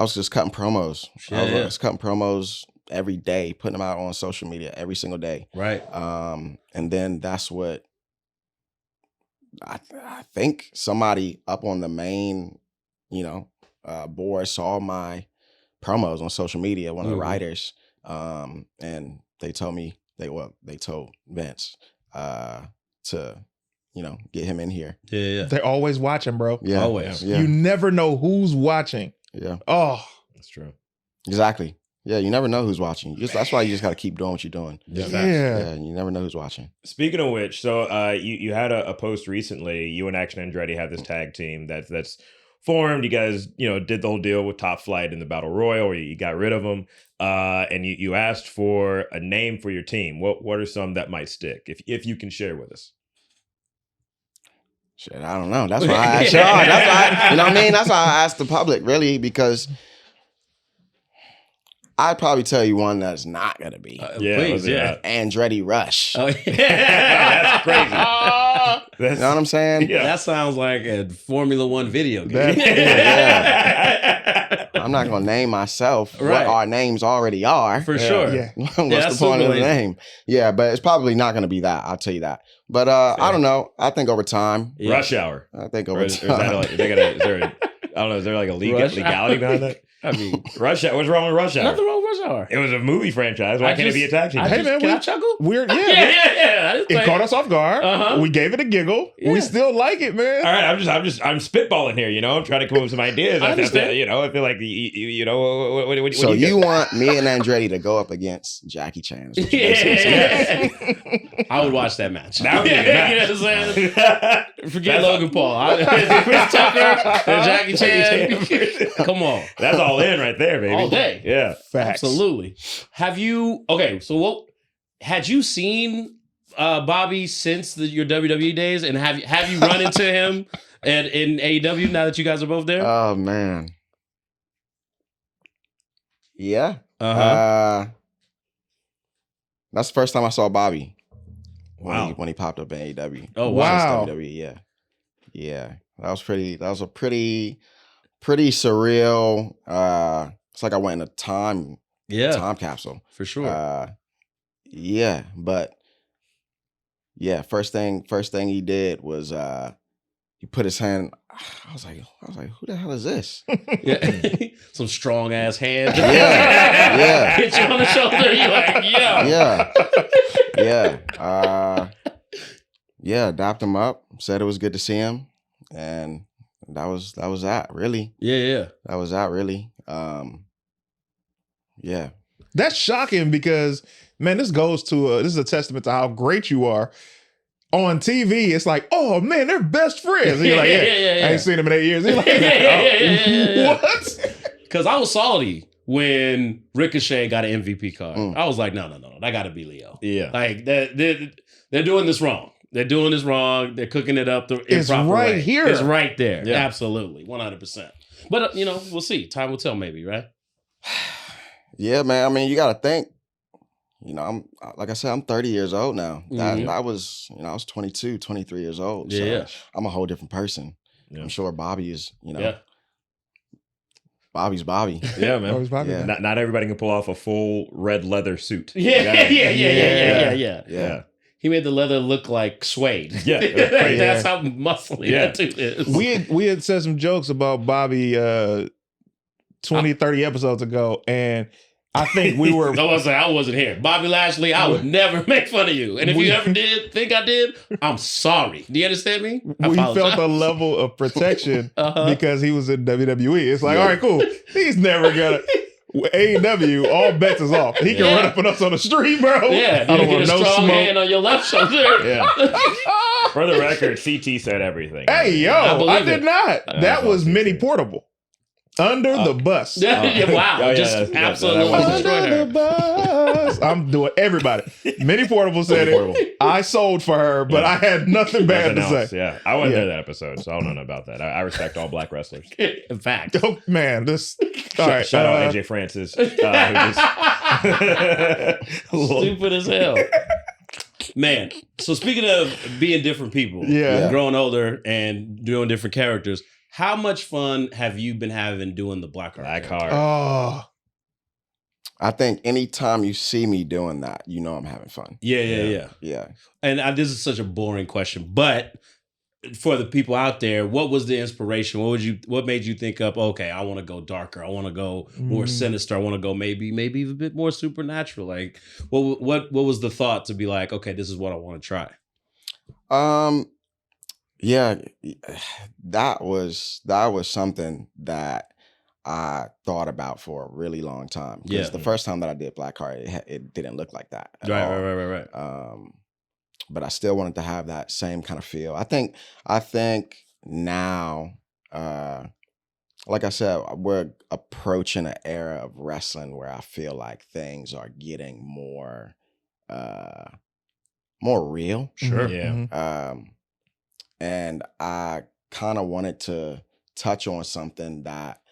S5: was just cutting promos. I was cutting promos every day, putting them out on social media every single day.
S3: Right.
S5: And then that's what I think somebody up on the main, board saw my promos on social media, one of the writers, and they told me they told Vince to get him in here.
S3: Yeah.
S2: They're always watching, bro.
S5: Yeah,
S3: Always.
S5: Yeah,
S2: You never know who's watching.
S5: yeah,
S2: Oh,
S4: That's true.
S5: exactly. Yeah, you never know who's watching. That's why you just got to keep doing what you're doing.
S3: Yeah.
S5: Yeah, you never know who's watching.
S4: Speaking of which, so you had a post recently. You and Action Andretti have this tag team that's formed. You guys, did the whole deal with Top Flight in the Battle Royal, where you got rid of them, and you asked for a name for your team. What are some that might stick, if you can share with us?
S5: Shit, I don't know. That's why I asked y'all. That's why, you know what I mean? That's why I asked the public, really, because I'd probably tell you one that's not gonna be
S3: Please, yeah.
S5: Andretti Rush.
S3: Oh,
S4: That's crazy.
S5: You know what I'm saying?
S4: Yeah.
S3: That sounds like a Formula One video game.
S5: I'm not gonna name myself
S3: Right.
S5: what our names already are.
S3: For sure.
S2: yeah.
S5: What's
S3: that's
S5: the point of the
S3: super
S5: name? Yeah, but it's probably not gonna be that. I'll tell you that. But I don't know. I think over time.
S3: Yeah.
S4: Rush Hour.
S5: I think
S4: Or
S5: over
S4: is
S5: time.
S4: that like, is there like a legality behind that?
S3: I mean,
S4: Rush Hour. What's wrong with Rush Hour?
S3: nothing wrong with Rush Hour.
S4: It was a movie franchise. Why can't it be a tag team?
S2: Hey, man,
S3: Can I chuckle?
S2: weird. Yeah.
S3: Yeah. I just
S2: It
S3: think-
S2: caught us off guard.
S3: Uh-huh.
S2: We gave it a giggle.
S3: Yeah.
S2: We still like it, man.
S4: All right, I'm spitballing here. I'm trying to come up with some ideas.
S3: I understand.
S4: I feel like what
S5: So
S4: do
S5: you want me and Andretti to go up against Jackie Chan? is what you're basically saying.
S3: Yeah. I would watch that match.
S4: That would be a match.
S3: You know what I'm saying? Forget Logan Paul. Chris Tucker and Jackie Chan. Come on.
S4: That's all in right there, baby.
S3: All day.
S4: Yeah.
S2: Facts.
S3: Absolutely. Have you? Okay, so what had you seen Bobby since your WWE days, and have you run into him in AEW now that you guys are both there?
S5: Oh man. Yeah. That's the first time I saw Bobby.
S3: Wow.
S5: When he popped up in AEW.
S3: Oh,
S2: wow.
S5: WWE, yeah. That was a pretty surreal. It's like I went in a time capsule.
S3: For sure.
S5: Yeah, but yeah, first thing he did was he put his hand. I was like, who the hell is this?
S3: Yeah. Some strong ass hand.
S5: Yeah.
S3: Hit you on the shoulder. You're like,
S5: Yeah, dapped him up, said it was good to see him, and that was that, really.
S3: Yeah.
S5: That was that, really. Yeah.
S2: That's shocking because, man, this is a testament to how great you are. On TV, it's like, oh man, they're best friends. And you're like, yeah, I ain't seen them in 8 years. You're like, what?
S3: Because I was salty when Ricochet got an MVP card.
S5: Mm.
S3: I was like, no, that got to be Leo.
S4: Yeah.
S3: Like they're doing this wrong. They're doing this wrong. They're cooking it up the
S2: It's
S3: improper
S2: right
S3: way.
S2: here.
S3: It's right there.
S4: Yeah.
S3: Absolutely, 100%. But we'll see. Time will tell, maybe, right?
S5: Yeah, man. I mean, you got to think. I'm like I said, I'm 30 years old now. I was 22, 23 years old. So
S3: Yeah.
S5: I'm a whole different person.
S4: Yeah.
S5: I'm sure Bobby is,
S3: Yeah.
S5: Bobby's Bobby.
S4: Yeah, man.
S2: Always Bobby.
S5: Yeah.
S4: Not everybody can pull off a full red leather suit.
S3: Yeah.
S5: Yeah.
S3: He made the leather look like suede.
S4: Yeah, it was crazy.
S3: That's how muscly that dude is.
S2: We had said some jokes about Bobby 20, 30 episodes ago, and I think we were.
S3: I wasn't here. Bobby Lashley, I would never make fun of you. And if you ever think I did, I'm sorry. Do you understand me? I
S2: We
S3: apologize.
S2: felt a level of protection
S3: Uh-huh.
S2: because he was in WWE. It's like, all right, cool. He's never gonna. AEW, all bets is off. He can
S3: Yeah.
S2: run up on us on the street, bro.
S3: Yeah,
S2: I
S3: you
S2: don't
S3: get a
S2: want no
S3: strong
S2: smoke.
S3: hand on your left shoulder.
S4: Yeah. For the record, CT said everything.
S2: Hey, yo,
S3: I believe
S2: I did
S3: it.
S2: not. That was
S4: awesome.
S2: mini portable. Under the bus.
S3: Yeah, wow.
S4: Oh, yeah,
S3: just
S4: that
S3: absolutely
S4: was
S3: destroyed
S2: Under
S3: her.
S2: the bus. I'm doing everybody. Mini portable said
S4: Portable.
S2: it. I sold for her, but I had nothing bad
S4: Nothing
S2: to
S4: else.
S2: say.
S4: Yeah, I wasn't
S2: Yeah.
S4: there that episode, so I don't know about that. I respect all black wrestlers.
S3: In fact.
S2: Oh man, this. All right,
S4: Shout out AJ Francis. Who just
S3: Stupid as hell. Man, so speaking of being different people,
S2: Yeah.
S3: growing older and doing different characters, how much fun have you been having doing the Blackheart?
S4: Blackheart.
S2: Oh,
S5: I think anytime you see me doing that, you know I'm having fun.
S3: Yeah. And this is such a boring question, but for the people out there, what was the inspiration? What made you think up, okay, I want to go darker. I want to go more sinister. I want to go maybe even a bit more supernatural. Like what was the thought to be like, okay, this is what I want to try?
S5: Yeah, that was something that I thought about for a really long time. Because the first time that I did Blackheart, it didn't look like that at all.
S3: Right.
S5: But I still wanted to have that same kind of feel. I think now, like I said, we're approaching an era of wrestling where I feel like things are getting more real.
S3: Sure.
S4: Yeah.
S5: And I kind of wanted to touch on something that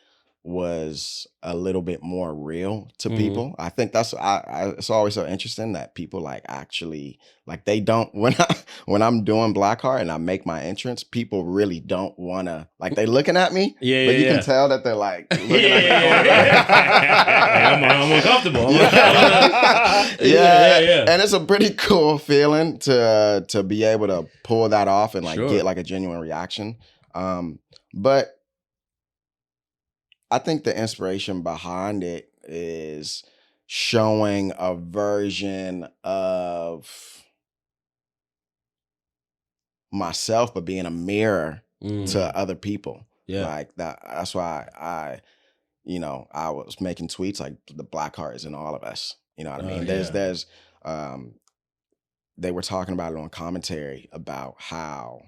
S5: was a little bit more real to people. I think that's it's always so interesting that people like actually like they don't when I'm doing Blackheart and I make my entrance, people really don't want to like they looking at me, but you can tell that they're like looking at
S3: I'm uncomfortable.
S5: Yeah. And it's a pretty cool feeling to be able to pull that off and like get like a genuine reaction. But I think the inspiration behind it is showing a version of myself, but being a mirror to other people.
S3: Yeah.
S5: Like that. That's why I was making tweets like the Blackheart is in all of us. You know what I mean? There's they were talking about it on commentary about how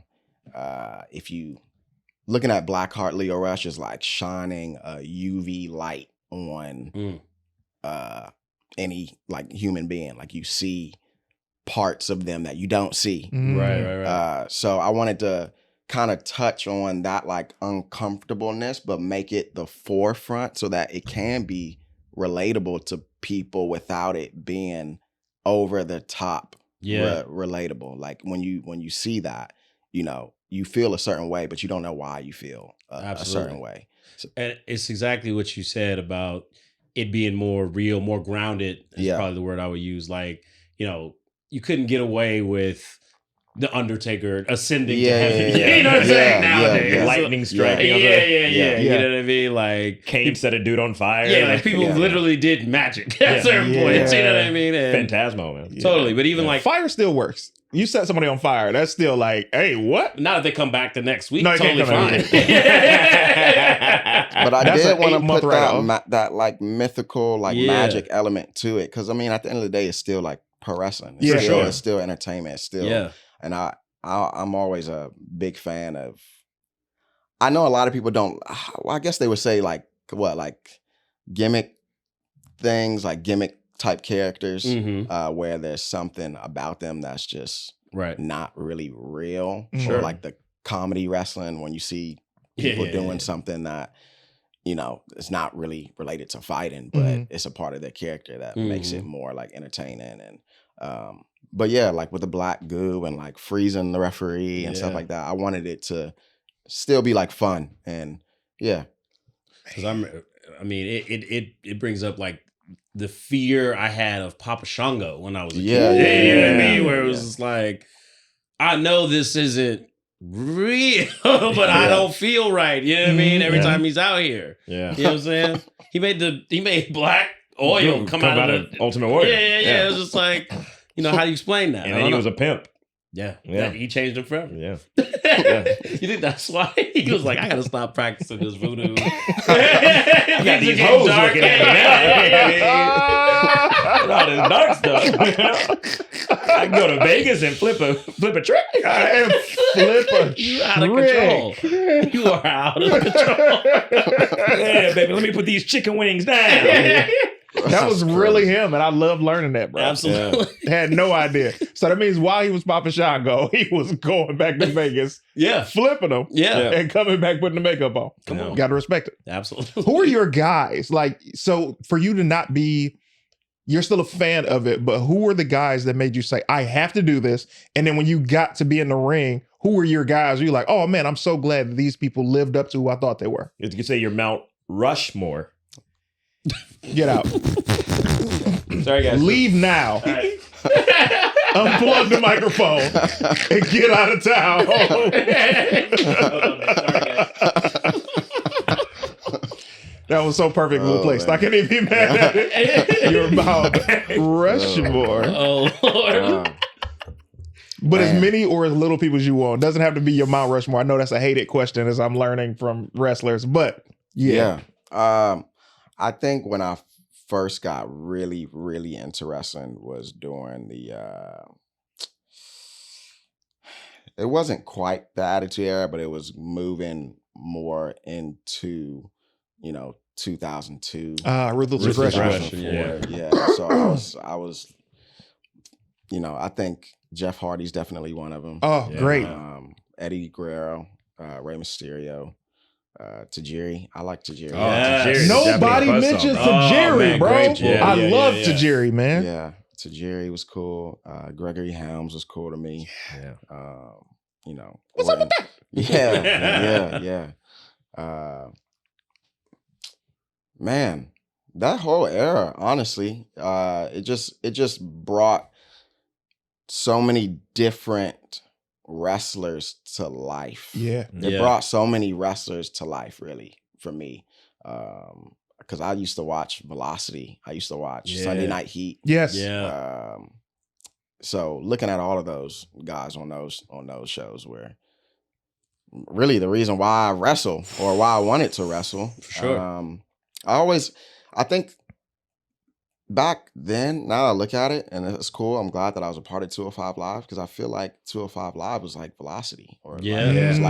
S5: if you looking at Blackheart, Leo Rush is like shining a UV light on any like human being. Like you see parts of them that you don't see.
S3: Right.
S5: So I wanted to kind of touch on that like uncomfortableness, but make it the forefront so that it can be relatable to people without it being over the top relatable. Like when you see that, you feel a certain way, but you don't know why you feel a certain way. So,
S3: and it's exactly what you said about it being more real, more grounded is probably the word I would use. Like, you couldn't get away with the Undertaker ascending to heaven. You know what I'm saying? Nowadays.
S4: Lightning striking.
S3: Yeah. You know what I mean? Like
S4: Kane set a dude on fire.
S3: Yeah, like people literally did magic at certain points. You know what I mean? And
S4: Phantasmo, man.
S3: Totally. But even like
S2: fire still works. You set somebody on fire, that's still like, hey, what?
S3: Not if they come back the next week.
S2: No,
S3: totally fine.
S5: But I did want to put that like mythical, like magic element to it. Because I mean, at the end of the day, it's still like pro wrestling. It's still entertainment. It's still and I'm always a big fan of. I know a lot of people don't. Well, I guess they would say like gimmick things, like gimmick type characters, where there's something about them that's just not really real. Or like the comedy wrestling when you see people doing something that it's not really related to fighting, but it's a part of their character that makes it more like entertaining. And but yeah, like with the black goo and like freezing the referee and stuff like that, I wanted it to still be like fun. And
S3: because it brings up like the fear I had of Papa Shango when I was a kid. You know what I mean? Where it was just like, I know this isn't real, but I don't feel right. You know what I mean? Every time he's out here.
S4: Yeah.
S3: You know what I'm saying? He made black oil come out of
S4: Ultimate Warrior.
S3: Yeah. It was just like, how do you explain that?
S4: And then he was a pimp.
S3: Yeah. He changed him forever.
S4: Yeah.
S3: You think that's why? He was like, I gotta stop practicing this voodoo.
S4: I got these hoes looking at me now. All this dark stuff. I can go to Vegas and flip a trick.
S3: You out of control. You are out of control.
S4: Yeah, baby, let me put these chicken wings down.
S2: That was really him, and I love learning that, bro.
S3: Absolutely.
S2: Had no idea. So that means while he was Papa Shango, he was going back to Vegas, flipping them, and coming back putting the makeup on. Come on, gotta respect it.
S3: Absolutely.
S2: Who are your guys? Like, so for you to not be, you're still a fan of it, but who were the guys that made you say, I have to do this? And then when you got to be in the ring, who were your guys? You're like, oh man, I'm so glad that these people lived up to who I thought they were.
S4: You could say you're Mount Rushmore.
S2: Get out.
S3: Sorry, guys.
S2: Leave now.
S3: All right.
S2: Unplug the microphone and get out of town. That was so perfectly placed. I can't even be mad at it. You're about Rushmore.
S3: Oh, Lord.
S2: But as many or as little people as you want. Doesn't have to be your Mount Rushmore. I know that's a hated question as I'm learning from wrestlers, but yeah.
S5: I think when I first got really, really into wrestling was during the it wasn't quite the Attitude Era, but it was moving more into 2002.
S2: Ruthless Aggression.
S5: Yeah. So I was I think Jeff Hardy's definitely one of them.
S2: Oh, great.
S5: Eddie Guerrero, Rey Mysterio, Tajiri. I like Tajiri.
S3: Yes.
S2: Nobody mentions Tajiri, bro. I love Tajiri, man.
S5: Yeah, Tajiri was cool. Gregory Helms was cool to me.
S4: Yeah.
S2: What's up with that?
S5: Yeah. Man, that whole era, honestly, it just brought so many different wrestlers to life.
S2: Yeah.
S5: It brought so many wrestlers to life, really, for me. Because I used to watch Velocity. I used to watch Sunday Night Heat.
S2: Yes.
S3: Yeah.
S5: So looking at all of those guys on those shows were really the reason why I wrestle or why I wanted to wrestle.
S3: For sure.
S5: I think back then, now I look at it and it's cool. I'm glad that I was a part of 205 Live because I feel like 205 Live was like Velocity or it was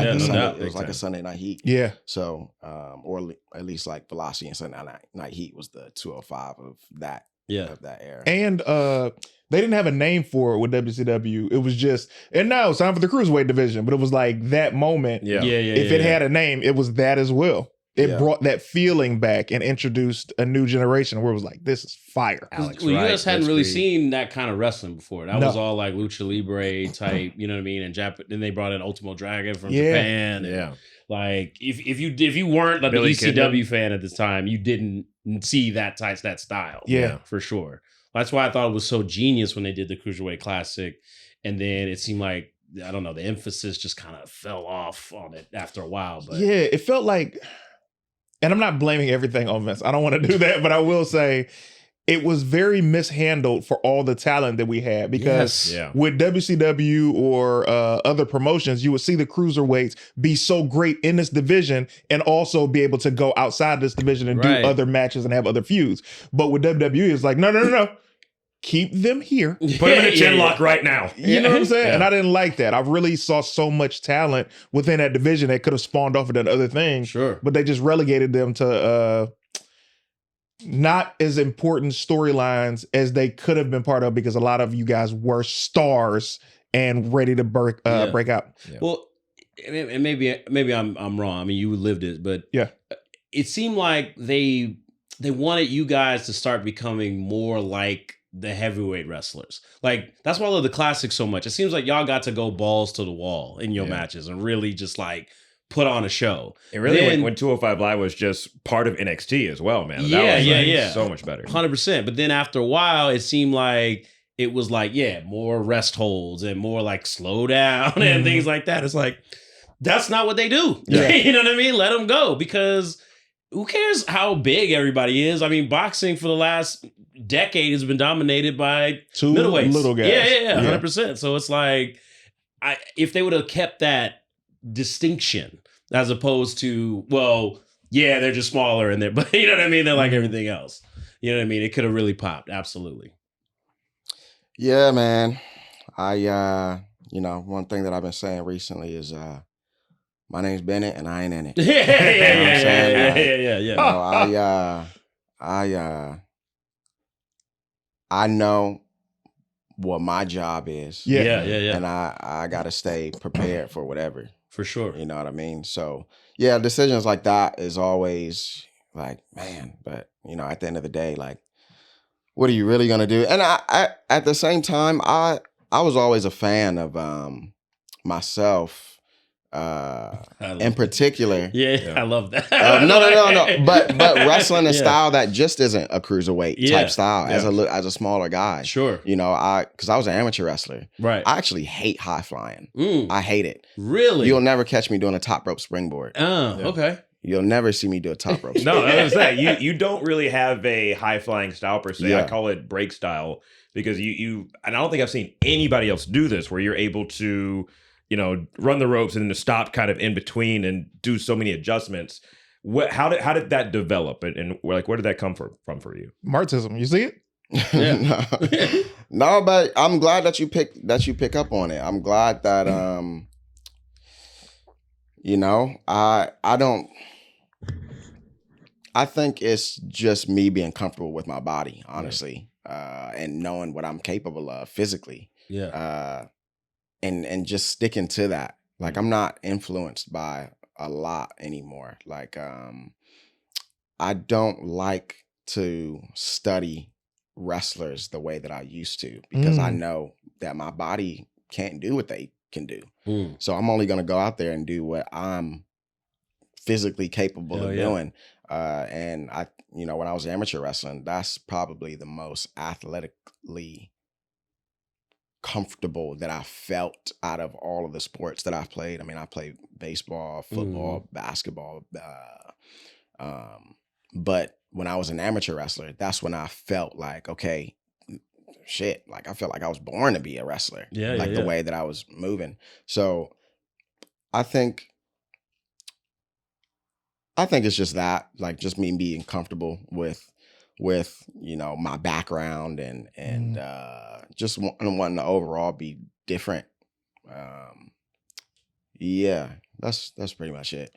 S5: like a Sunday Night Heat.
S2: Yeah.
S5: So, or at least like Velocity and Sunday Night Heat was the 205 of that. Of that era.
S2: And they didn't have a name for it with WCW. It was just, and now it's time for the Cruiserweight division, but it was like that moment. If it had a name, it was that as well. It brought that feeling back and introduced a new generation where it was like, this is fire.
S3: Alex, you guys hadn't really seen that kind of wrestling before. That was all like Lucha Libre type, you know what I mean? And then they brought in Ultimo Dragon from Japan. And like if you weren't like an ECW fan at this time, you didn't see that style.
S2: Yeah,
S3: for sure. That's why I thought it was so genius when they did the Cruiserweight Classic. And then it seemed like, I don't know, the emphasis just kind of fell off on it after a while. But
S2: yeah, it felt like, and I'm not blaming everything on Vince. I don't want to do that, but I will say it was very mishandled for all the talent that we had because with WCW or other promotions, you would see the cruiserweights be so great in this division and also be able to go outside this division and do other matches and have other feuds. But with WWE, it's like, no. Keep them here.
S4: Put them in a chin lock right now.
S2: You know what I'm saying? And I didn't like that. I really saw so much talent within that division that could have spawned off into other things.
S3: Sure.
S2: But they just relegated them to not as important storylines as they could have been part of because a lot of you guys were stars and ready to break out.
S3: Yeah. Well, and maybe I'm wrong. I mean, you lived it, but it seemed like they wanted you guys to start becoming more like the heavyweight wrestlers. Like, that's why I love the classic so much. It seems like y'all got to go balls to the wall in your matches and really just like put on a show.
S4: And really when 205 Live was just part of NXT as well, man. That was so much better.
S3: 100%. But then after a while, it seemed like it was like, more rest holds and more like slow down and things like that. It's like, that's not what they do. You know what I mean? Let them go because who cares how big everybody is? I mean, boxing for the last decade has been dominated by
S2: two
S3: middleweights.
S2: Little guys.
S3: Yeah, 100%. So it's like, if they would have kept that distinction as opposed to, they're just smaller and but you know what I mean? They're like everything else. You know what I mean? It could have really popped. Absolutely.
S5: Yeah, man. One thing that I've been saying recently is, my name's Bennett and I ain't in it. I know what my job is. And I gotta stay prepared for whatever.
S3: For sure.
S5: You know what I mean? So decisions like that is always like, man, but at the end of the day, like, what are you really gonna do? And I at the same time, I was always a fan of myself in particular.
S3: Yeah, I love that.
S5: No. But wrestling a style that just isn't a cruiserweight type style as a smaller guy.
S3: Sure.
S5: You know, because I was an amateur wrestler.
S3: Right.
S5: I actually hate high flying. I hate it.
S3: Really?
S5: You'll never catch me doing a top rope springboard.
S3: Okay.
S5: You'll never see me do a top rope.
S4: No, I was gonna say you don't really have a high flying style per se.
S5: Yeah.
S4: I call it break style because you and I don't think I've seen anybody else do this where you're able to, you know, run the ropes and then to stop kind of in between and do so many adjustments. How did that develop and like where did that come from for you?
S2: Marxism, you see it?
S3: Yeah.
S5: No, but I'm glad that you pick up on it. I'm glad that you know, I think it's just me being comfortable with my body, honestly, and knowing what I'm capable of physically.
S3: Yeah.
S5: And just sticking to that. Like I'm not influenced by a lot anymore. Like I don't like to study wrestlers the way that I used to because I know that my body can't do what they can do. So I'm only going to go out there and do what I'm physically capable of doing. And I, you know, when I was amateur wrestling, that's probably the most athletically comfortable that I felt out of all of the sports that I've played. I mean, I played baseball, football, basketball, but when I was an amateur wrestler, that's when I felt like, okay, shit, like I felt like I was born to be a wrestler. The way that I was moving. So I think it's just that, like just me being comfortable with you know my background and just wanting to overall be different. Yeah, that's pretty much it.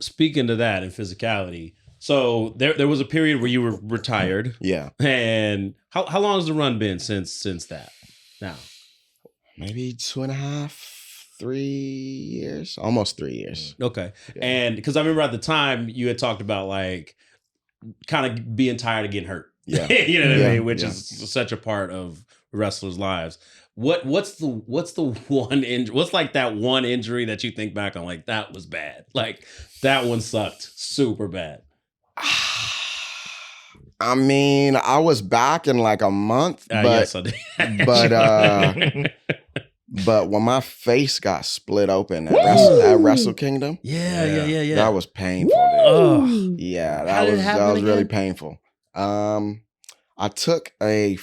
S3: Speaking to that and physicality, so there was a period where you were retired.
S5: Yeah.
S3: And how long has the run been since that? Now,
S5: maybe 2.5, 3 years, almost 3 years.
S3: Okay.
S5: Yeah.
S3: And because I remember at the time you had talked about like kind of being tired of getting hurt.
S5: Yeah.
S3: You know what I mean? Which is such a part of wrestlers' lives. What's the one injury? What's like that one injury that you think back on like that was bad? Like that one sucked super bad.
S5: I mean, I was back in like a month, but
S3: yes, I did.
S5: but when my face got split open at Wrestle Kingdom,
S3: yeah,
S5: that was painful, dude.
S3: Oh.
S5: Yeah, that was really painful. I took a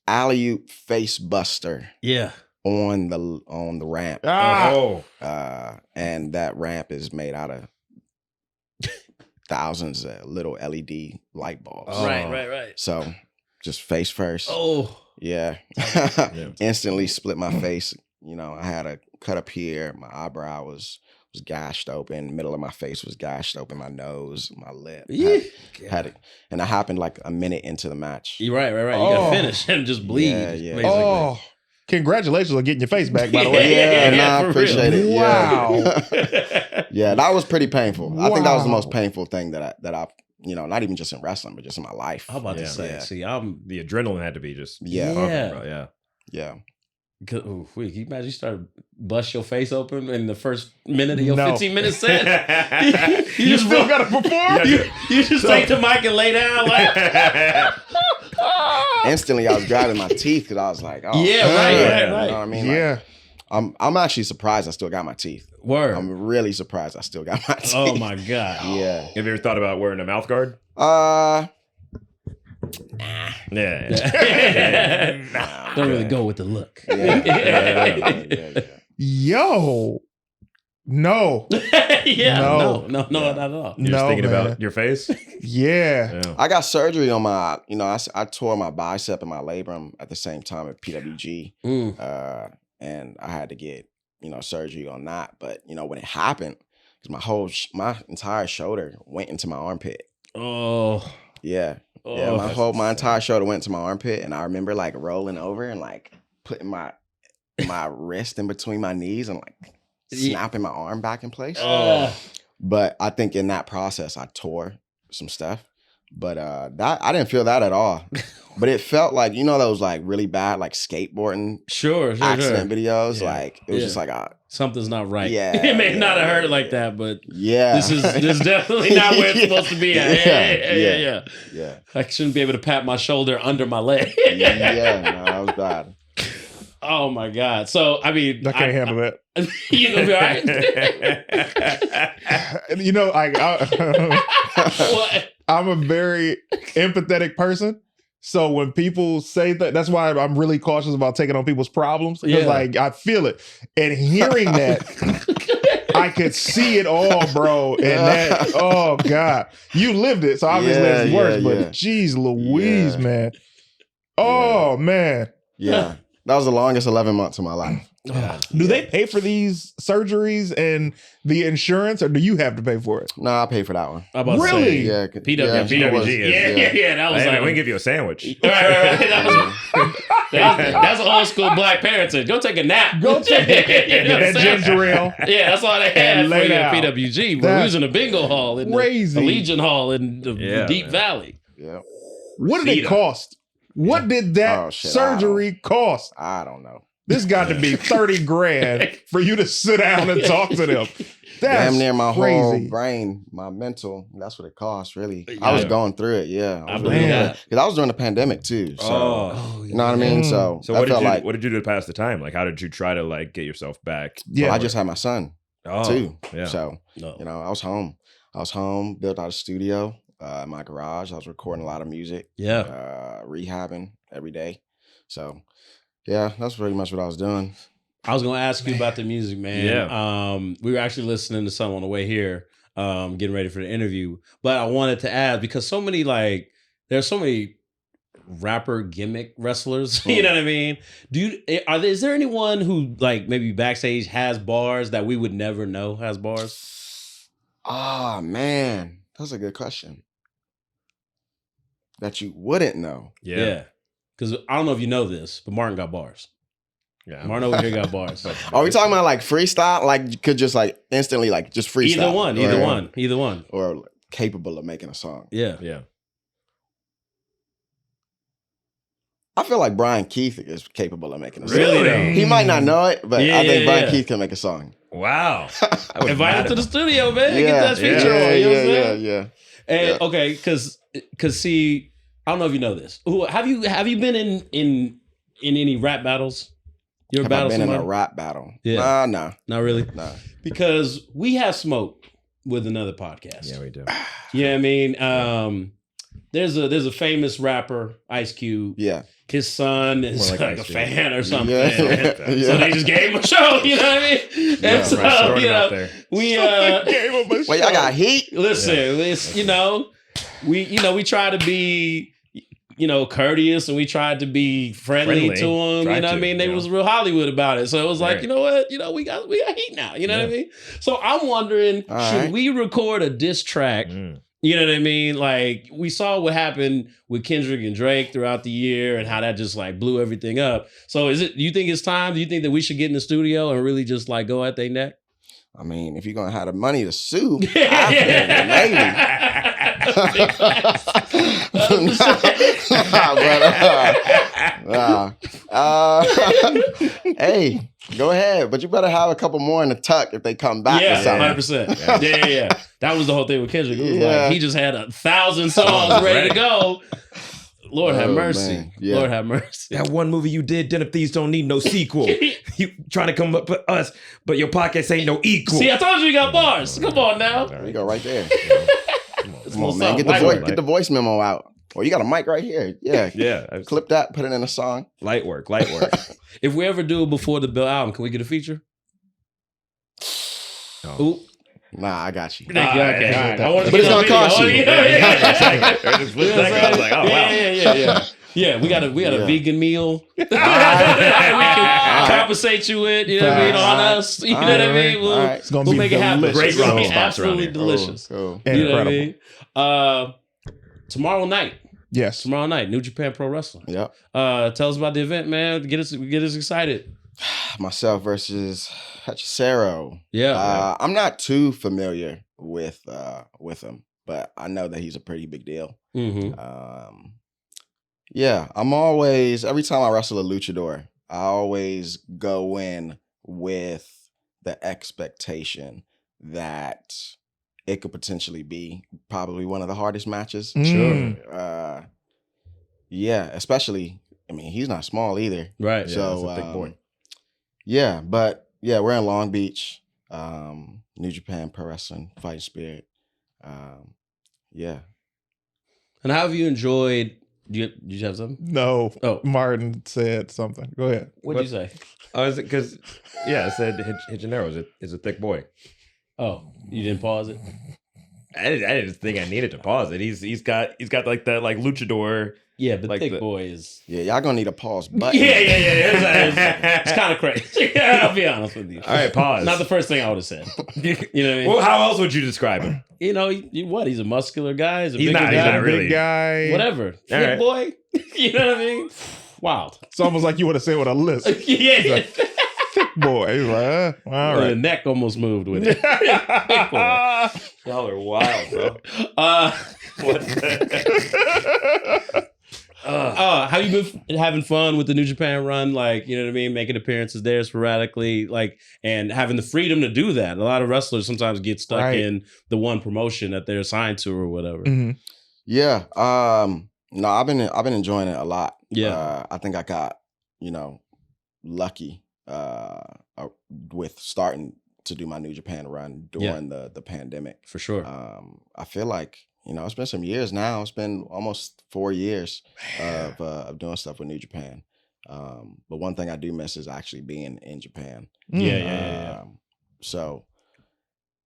S5: alley-oop face buster.
S3: Yeah.
S5: On the ramp. And that ramp is made out of thousands of little LED light bulbs.
S3: Oh. Right.
S5: So just face first.
S3: Oh.
S5: Yeah. Instantly split my face. You know, I had a cut up here. My eyebrow was gashed open. The middle of my face was gashed open. My nose, my lip. Had it. And that happened like a minute into the match.
S3: You're right. You got to finish and just bleed.
S5: Yeah.
S3: Basically.
S2: Oh, congratulations on getting your face back, by the way.
S5: I appreciate it.
S2: Wow.
S5: Yeah, that was pretty painful. I think that was the most painful thing that I, you know, not even just in wrestling, but just in my life.
S3: I'm about to say, see,
S4: the adrenaline had to be just
S5: Yeah.
S3: Can you imagine you started bust your face open in the first minute of your 15-minute set?
S2: you still got to perform?
S3: You just take the mic and lay down like.
S5: Instantly, I was grabbing my teeth because I was like, "Oh,
S3: right.
S5: You know what I mean?
S2: Yeah.
S5: Like, I'm actually surprised I still got my teeth.
S3: Word.
S5: I'm really surprised I still got my teeth.
S3: Oh my god.
S5: Yeah.
S4: Have you ever thought about wearing a mouth guard?
S3: Don't really go with the look.
S5: Yeah.
S2: Yo. No.
S3: No, not at all.
S4: You're just thinking about your face?
S2: Yeah.
S5: I got surgery on my, you know, I tore my bicep and my labrum at the same time at PWG. And I had to get, you know, surgery on that. But, you know, when it happened, because my entire shoulder went into my armpit.
S3: Oh.
S5: Yeah. My entire shoulder went to my armpit. And I remember like rolling over and like putting my wrist in between my knees and like snapping my arm back in place. But I think in that process I tore some stuff. But that I didn't feel that at all. But it felt like, you know, those like really bad like skateboarding
S3: Sure.
S5: accident videos.
S3: Yeah.
S5: Like it was just like
S3: something's not right.
S5: Yeah,
S3: It may
S5: yeah,
S3: not have heard it
S5: yeah,
S3: like that, but
S5: yeah,
S3: this is definitely not where it's supposed to be at.
S5: Yeah.
S3: I shouldn't be able to pat my shoulder under my leg.
S5: Yeah, no, that was bad.
S3: Oh my God. So I mean,
S2: I can't handle that.
S3: You gonna be all right?
S2: You know,
S3: What?
S2: I'm a very empathetic person. So when people say that, that's why I'm really cautious about taking on people's problems. Because like I feel it. And hearing that, I could see it all, bro. And that, oh God. You lived it. So obviously it's worse. But geez Louise, man. Oh man.
S5: Yeah. That was the longest 11 months of my life.
S2: Do they pay for these surgeries and the insurance, or do you have to pay for it?
S5: No, I paid for that one.
S3: I'm about to
S2: Really?
S3: say,
S5: Yeah,
S3: PWG
S4: is.
S3: Yeah. That was
S4: Hey,
S3: like,
S4: we can give you a sandwich.
S3: Right. That's old school black parenting. Go take a nap.
S2: Go take
S3: You know what I'm
S2: that
S3: saying?
S2: ginger ale.
S3: Yeah, that's all they had
S2: And
S3: for
S2: lay
S3: you at
S2: down.
S3: PWG. But we was in a bingo hall in
S2: Crazy.
S3: the Legion Hall in the Deep Valley.
S5: Yeah.
S2: What did it cost? What did that surgery cost?
S5: I don't know.
S2: This got to be 30 grand for you to sit down and talk to them. That's
S5: damn near my
S2: crazy.
S5: whole brain, my mental. That's what it cost, really. I was going through it,
S3: I believe that.
S5: Because I was during the pandemic too. So you know what I mean? So
S4: what did you do to pass the time? Like, how did you try to like get yourself back?
S2: Yeah,
S5: I just had my son too.
S4: Yeah.
S5: So
S3: No.
S5: you know, I was home, built out a studio in my garage. I was recording a lot of music.
S3: Yeah.
S5: Rehabbing every day. So yeah, that's pretty much what I was doing.
S3: I was going to ask you about the music, man.
S4: Yeah.
S3: We were actually listening to some on the way here, getting ready for the interview. But I wanted to ask, because there's so many rapper gimmick wrestlers. You know what I mean? Is there anyone who like maybe backstage has bars that we would never know has bars?
S5: Ah, man, that's a good question. That you wouldn't know.
S3: Yeah. Because I don't know if you know this, but Martin got bars.
S4: Yeah.
S3: Martin over here got bars.
S5: Are we talking about like freestyle? Like you could just like instantly like just freestyle?
S3: Either one.
S5: Or like, capable of making a song.
S3: Yeah.
S5: I feel like Brian Keith is capable of making a song.
S3: Really though?
S5: He might not know it, but I think Brian Keith can make a song.
S4: Wow.
S3: Invite him to the studio, man. Get that feature on. You know what I'm saying?
S5: Yeah.
S3: And okay, because see, I don't know if you know this. Have you been in any rap battles? You ever battled somebody?
S5: In a rap battle?
S3: Yeah.
S5: Nah.
S3: Not really?
S5: Nah.
S3: Because we have smoke with another podcast.
S4: Yeah, we do.
S3: You know what I mean? There's a famous rapper, Ice Cube.
S5: Yeah.
S3: His son is like a fan or something.
S5: Yeah.
S3: So they just gave him a show, you know what I mean? And so, you know, we
S5: Well, y'all got heat.
S3: Listen, it's, you know, we try to be, you know, courteous, and we tried to be friendly to them. You know what I mean? They was real Hollywood about it. So it was like, you know what? You know, we got heat now. You know what I mean? So I'm wondering, should we record a diss track? You know what I mean? Like, we saw what happened with Kendrick and Drake throughout the year and how that just like blew everything up. So do you think it's time? Do you think that we should get in the studio and really just like go at their neck?
S5: I mean, if you're going to have the money to sue, maybe. Hey, go ahead, but you better have a couple more in the tuck if they come back.
S3: Yeah,
S5: or something.
S3: 100%. Yeah. That was the whole thing with Kendrick. It was like he just had 1,000 songs ready to go. Lord have mercy. Yeah. Lord have mercy.
S4: That one movie you did, Den of Thieves don't need no sequel. You trying to come up with us, but your podcast ain't no equal.
S3: See, I told you got bars. Come on now.
S5: There you go, right there.
S3: Come on,
S5: man. Get the voice memo out. Or you got a mic right here. Yeah. Clip that, put it in a song.
S4: Light work.
S3: If we ever do it before the Bill album, can we get a feature?
S4: No.
S3: Ooh.
S5: Nah, I got you.
S3: Okay. All right.
S5: But it's gonna cost you.
S4: I was like, oh wow.
S3: Yeah, we got a vegan meal. We can compensate you with, you know what I mean, on us. You know what I mean? We'll make it happen.
S2: Great
S3: It's gonna be absolutely delicious.
S5: Cool.
S3: You know what I mean? Tomorrow night.
S2: Yes.
S3: Tomorrow night, New Japan Pro Wrestling.
S5: Yep.
S3: Tell us about the event, man. Get us excited.
S5: Myself versus Hechicero.
S3: Yeah.
S5: I'm not too familiar with him, but I know that he's a pretty big deal.
S3: Mm-hmm.
S5: Yeah, I'm always, every time I wrestle a luchador, I always go in with the expectation that it could potentially be probably one of the hardest matches.
S2: Mm.
S5: Yeah, especially, I mean, he's not small either.
S3: Right.
S4: Yeah,
S5: So,
S4: it's a big boy.
S5: Yeah, but yeah, we're in Long Beach, New Japan Pro Wrestling, Fighting Spirit. Yeah.
S3: And how have you enjoyed? Did you have something?
S2: No.
S3: Oh.
S2: Martin said something. Go ahead.
S3: What'd you say?
S4: Oh, is it because? Yeah, I said Hijanero is a thick boy.
S3: Oh, you didn't pause it?
S4: I didn't think I needed to pause it. He's got like that like luchador.
S3: Yeah, but
S4: Like
S3: thick
S4: the-
S3: boy is.
S5: Yeah, y'all gonna need a pause button.
S3: Yeah. It's kind of crazy. I'll be honest with you.
S4: All right, pause.
S3: Not the first thing I would have said. You know what I mean?
S4: Well, how else would you describe him?
S3: You know, what? He's a muscular guy. He's a
S4: He's
S3: bigger
S4: not-
S3: guy.
S4: he's not really.
S2: Big guy.
S3: Whatever. Thick
S4: right.
S3: boy. You know what I mean? Wild.
S2: It's almost like you would have said with a list.
S3: Yeah.
S2: Thick boy. He's like, all
S3: The
S2: right.
S3: neck almost moved with it. Thick boy.
S4: Y'all are wild, bro. What the-
S3: How you been having fun with the New Japan run? Like, you know what I mean? Making appearances there sporadically, like, and having the freedom to do that. A lot of wrestlers sometimes get stuck
S2: Right.
S3: in the one promotion that they're assigned to or whatever.
S2: Mhm.
S5: Yeah. No, I've been enjoying it a lot.
S3: Yeah.
S5: I think I got, lucky with starting to do my New Japan run during the pandemic.
S3: For sure.
S5: I feel like, it's been some years now. It's been almost 4 years of doing stuff with New Japan. But one thing I do miss is actually being in Japan.
S3: Yeah.
S5: So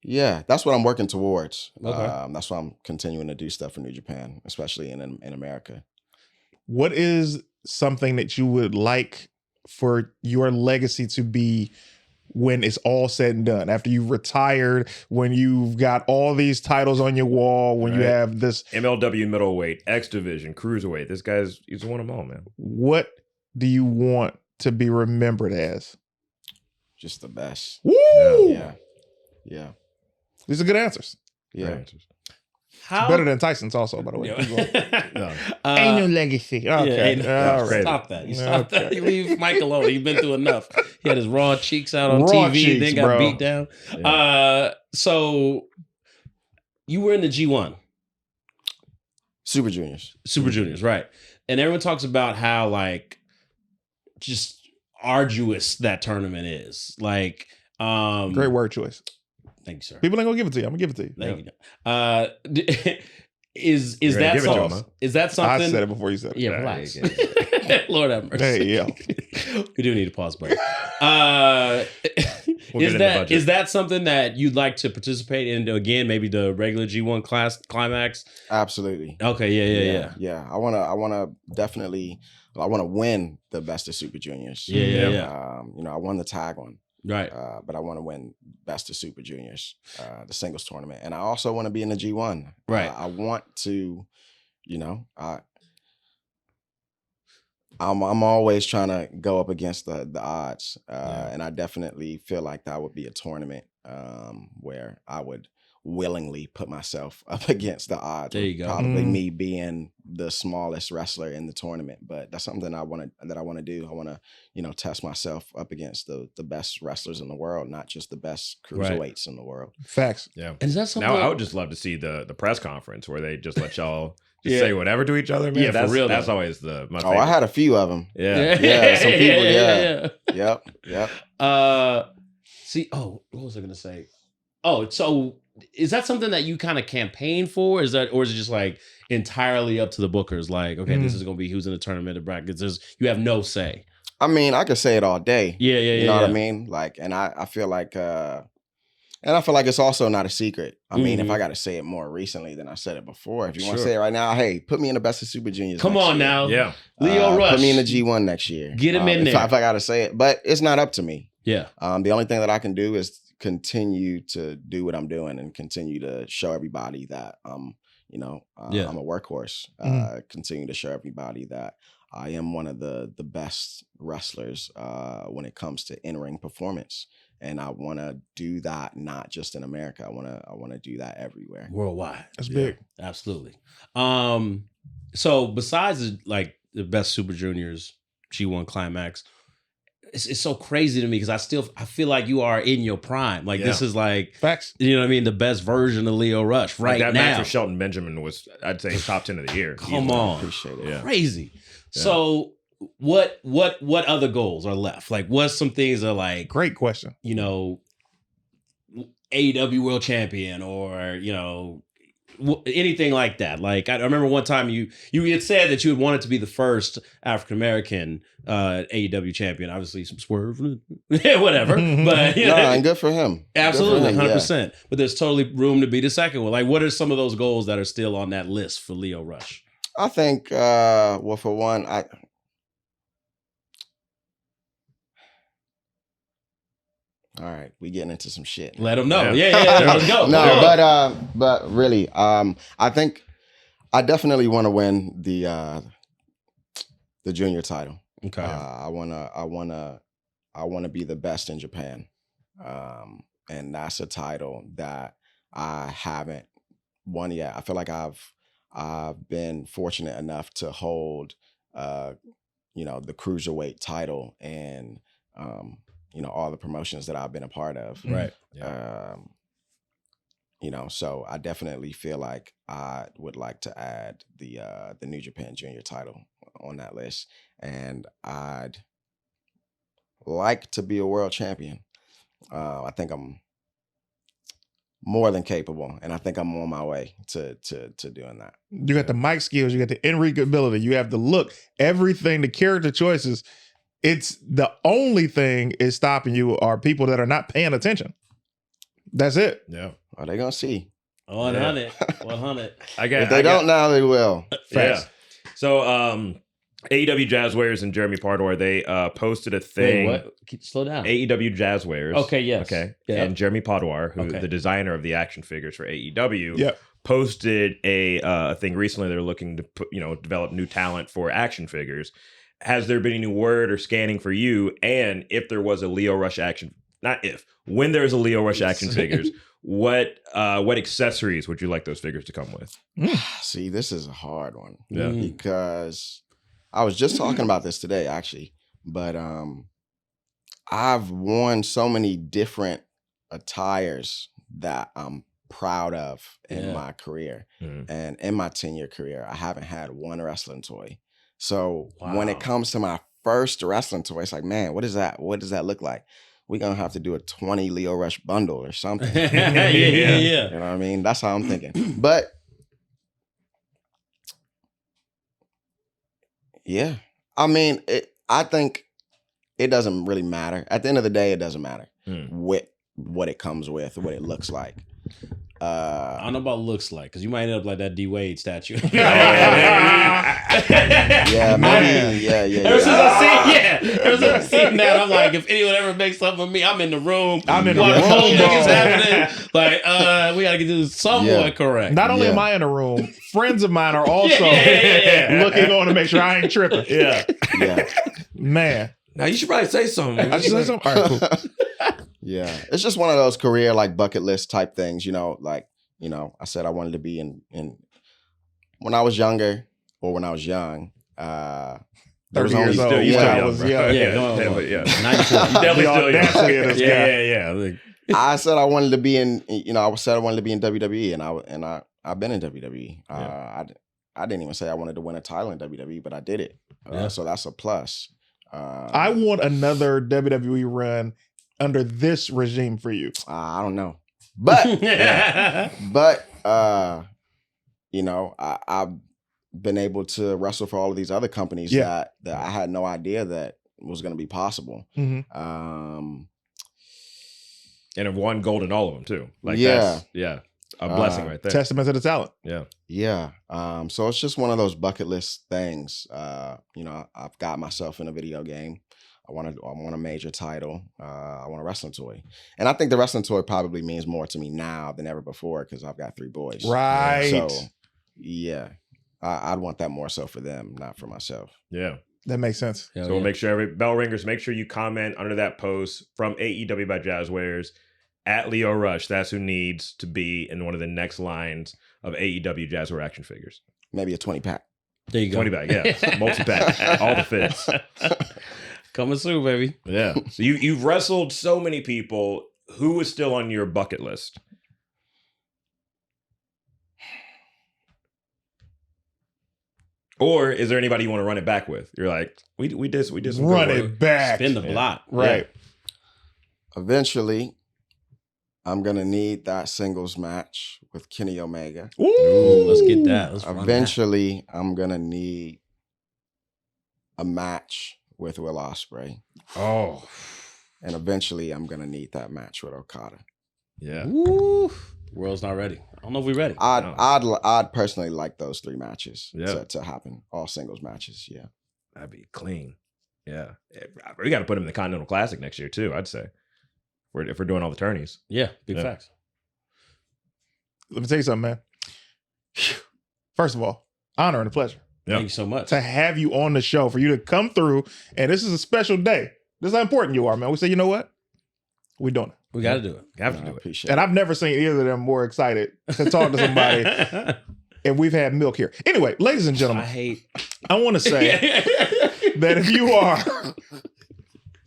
S5: yeah, that's what I'm working towards.
S3: Okay.
S5: That's why I'm continuing to do stuff for New Japan, especially in America.
S2: What is something that you would like for your legacy to be when it's all said and done? After you've retired, when you've got all these titles on your wall, when you
S4: Right.
S2: have this,
S4: MLW middleweight, X division, cruiserweight. This he's won them all, man.
S2: what do you want to be remembered as?
S5: Just the best.
S2: Woo!
S5: Yeah.
S2: These are good answers.
S5: Yeah.
S4: Right.
S3: How
S2: Better than Tyson's also, by the way.
S3: Yeah.
S2: legacy.
S3: Yeah,
S2: Okay.
S3: ain't no-
S2: All right.
S3: Stop that. You stop that.
S2: Okay.
S3: You leave Mike alone. He's been through enough. He had his raw cheeks out on
S2: Raw
S3: TV,
S2: cheeks,
S3: then got
S2: bro.
S3: beat down.
S4: Yeah.
S3: So you were in the G1,
S5: Super Juniors.
S3: Super Juniors, right? And everyone talks about how like just arduous that tournament is. Like,
S2: Great word choice.
S3: Thank you, sir.
S2: People ain't gonna give it to you. I'm gonna give it to you.
S3: Thank you. Is
S4: You're gonna
S3: that
S4: give it to
S3: something?
S4: him, huh?
S3: Is that
S2: I
S3: something?
S2: said it before you said it.
S3: Yeah,
S4: Right,
S3: relax.
S4: yeah.
S3: Lord have mercy.
S2: Hey, yeah.
S3: We do need a pause button.
S4: We'll get in the budget.
S3: Is that something that you'd like to participate in again? Maybe the regular G1 climax?
S5: Absolutely.
S3: Okay, yeah.
S5: Yeah. I wanna definitely I wanna win the best of Super Juniors.
S3: Yeah.
S5: I won the tag one.
S3: Right.
S5: But I want to win best of Super Juniors, the singles tournament, and I also want to be in the G1.
S3: Right.
S5: I want to, I'm always trying to go up against the odds, and I definitely feel like that would be a tournament where I would willingly put myself up against the odds.
S3: There you go.
S5: Probably
S2: Mm.
S5: me being the smallest wrestler in the tournament, but that's something I want to do. I want to, test myself up against the best wrestlers in the world, not just the best cruiserweights in the world.
S2: Facts.
S4: Yeah.
S3: And is that something?
S4: Now I would just love to see the press conference where they just let y'all just
S3: Yeah.
S4: say whatever to each other, man.
S3: Yeah, for
S4: that's,
S3: real,
S4: That's
S3: though.
S4: always my
S5: Oh,
S4: favorite.
S5: I had a few of them.
S4: Yeah.
S5: Yeah, some people, Yep.
S3: See, what was I gonna say? Oh, so is that something that you kind of campaign for? Or is it just like entirely up to the bookers? Like, okay, this is gonna be who's in the tournament, the brackets. You have no say.
S5: I mean, I could say it all day.
S3: Yeah.
S5: You know what I mean? Like, and I feel like, it's also not a secret. I mean, if I got to say it more recently than I said it before, if you want to
S3: Sure.
S5: say it right now, hey, put me in the best of Super Juniors.
S3: Come
S5: next
S3: on
S5: year.
S3: now,
S4: Yeah.
S3: Leo Rush.
S5: Put me in the G1 next year.
S3: Get him in
S5: if
S3: there.
S5: if I got to say it, but it's not up to me.
S3: Yeah,
S5: The only thing that I can do is continue to do what I'm doing and continue to show everybody that I'm a workhorse. Continue to show everybody that I am one of the best wrestlers when it comes to in-ring performance, and I want to do that not just in America. I want to do that everywhere.
S3: worldwide.
S2: That's big.
S3: Absolutely. So besides like the best Super Juniors G1 Climax. It's so crazy to me because I feel like you are in your prime. Like this is like
S2: facts.
S3: You know what I mean? The best version of Leo Rush right
S4: that
S3: now.
S4: match with Shelton Benjamin was, I'd say, top 10 of the year.
S3: Come on,
S5: Appreciate it.
S4: Yeah.
S3: crazy.
S4: Yeah.
S3: So what other goals are left? Like, what's some things that are like,
S2: Great question.
S3: you know, AEW World Champion or anything like that. Like I remember one time you had said that you had wanted to be the first African American AEW champion. Obviously, some swerve, whatever. But
S5: and good for him.
S3: Absolutely,
S5: Good for him,
S3: 100%. But there's totally room to be the second one. Like, what are some of those goals that are still on that list for Leo Rush?
S5: I think, well, for one, all right, we getting into some shit.
S3: Let them know.
S4: Yeah.
S3: Yeah. Let's go.
S5: No, but really, I think I definitely want to win the junior title.
S3: Okay.
S5: I wanna be the best in Japan, and that's a title that I haven't won yet. I feel like I've been fortunate enough to hold, the Cruiserweight title and all the promotions that I've been a part of.
S3: Right.
S4: Yeah.
S5: So I definitely feel like I would like to add the New Japan Junior title on that list, and I'd like to be a world champion. I think I'm more than capable, and I think I'm on my way to doing that.
S2: You got the mic skills, you got the in-ring ability, you have the look, everything, the character choices. It's the only thing is stopping you are people that are not paying attention. That's it.
S4: Yeah.
S5: Are they gonna see?
S3: 100. 100.
S5: If they don't now, they will.
S4: Yeah. So AEW Jazzwares and Jeremy Pardwar, they posted a thing.
S3: Wait, what? Slow down.
S4: AEW Jazzwares.
S3: Okay, yes.
S4: Okay.
S3: Yeah.
S4: And Jeremy Pardwar, who the designer of the action figures for AEW,
S2: Yep.
S4: posted a thing recently. They're looking to develop new talent for action figures. Has there been any word or scanning for you? And if there was a Leo Rush action, when there's a Leo Rush action figures, what accessories would you like those figures to come with?
S5: See, this is a hard one.
S4: Yeah.
S5: Because I was just talking about this today, actually. But I've worn so many different attires that I'm proud of in my career.
S4: Mm-hmm.
S5: And in my 10-year career, I haven't had one wrestling toy. So when it comes to my first wrestling toy, it's like, man, what is that? What does that look like? We're going to have to do a 20 Leo Rush bundle or something.
S3: Yeah.
S5: You know what I mean? That's how I'm thinking. But yeah, I mean, I think it doesn't really matter. At the end of the day, it doesn't matter what it comes with, what it looks like.
S3: I don't know about looks like, because you might end up like that D Wade statue.
S5: Yeah, maybe. Yeah.
S3: Ever since I seen that, I'm like, if anyone ever makes something with me, I'm in the room.
S2: I'm in the
S3: what
S2: room.
S3: the whole thing is happening. Like, we gotta get this somewhat correct.
S2: Not only am I in the room, friends of mine are also looking on to make sure I ain't tripping.
S4: Yeah.
S2: Man.
S3: Now you should probably say something.
S2: I should say something. All right, cool.
S5: Yeah, it's just one of those career bucket list type things, I said I wanted to be in when I was younger or when I was young.
S2: 30 years old.
S4: Yeah,
S2: I was young.
S4: Yeah.
S3: 94.
S4: Definitely still young.
S3: Yeah.
S5: I said I wanted to be in, I said I wanted to be in WWE, and I've been in WWE. I didn't even say I wanted to win a title in WWE, but I did it. So that's a plus.
S2: I want another WWE run under this regime for you.
S5: I don't know, but I've been able to wrestle for all of these other companies that I had no idea that was going to be possible.
S2: Mm-hmm.
S4: And have won gold in all of them too.
S5: Yeah.
S4: That's a blessing right there.
S2: Testament to the talent.
S5: Yeah. So it's just one of those bucket list things. I've got myself in a video game. I want a major title. I want a wrestling toy. And I think the wrestling toy probably means more to me now than ever before because I've got 3 boys.
S2: Right.
S5: So, yeah. I'd want that more so for them, not for myself.
S4: Yeah.
S2: That makes sense.
S4: So we'll make sure bell ringers, make sure you comment under that post from AEW by Jazzwares at Leo Rush. That's who needs to be in one of the next lines of AEW Jazzware action figures.
S5: Maybe a 20-pack.
S3: There you go.
S4: 20 pack, yeah. Multi-pack. All the fits.
S3: Coming soon, baby.
S4: Yeah. So you've wrestled so many people. Who is still on your bucket list? Or is there anybody you want to run it back with? You're like, we did some
S2: Run
S4: good
S2: it
S4: work.
S2: back.
S3: Spin the block.
S2: Right.
S5: Eventually, I'm gonna need that singles match with Kenny Omega.
S3: Ooh, let's get that. Let's run that.
S5: Eventually, I'm gonna need a match with Will Ospreay.
S4: Oh.
S5: And eventually, I'm gonna need that match with Okada.
S4: Yeah.
S3: Woo. World's not ready. I don't know if we're ready.
S5: I'd personally like those 3 matches
S4: Yeah.
S5: to happen. All singles matches. Yeah.
S4: That'd be clean. Yeah. We got to put him in the Continental Classic next year, too, I'd say. If we're doing all the tourneys.
S3: Yeah, big
S4: Yeah.
S3: facts.
S2: Let me tell you something, man. First of all, honor and a pleasure
S4: Yeah.
S3: Thank you so much.
S2: to have you on the show, for you to come through. And this is a special day. This is how important you are, man. We say, you know what? We're doing it.
S3: We got to do it.
S4: You have to
S5: I
S4: do it.
S5: appreciate
S2: And
S5: it.
S2: I've never seen either of them more excited to talk to somebody. And we've had milk here. Anyway, ladies and
S3: I
S2: gentlemen,
S3: hate.
S2: I want to say that if you are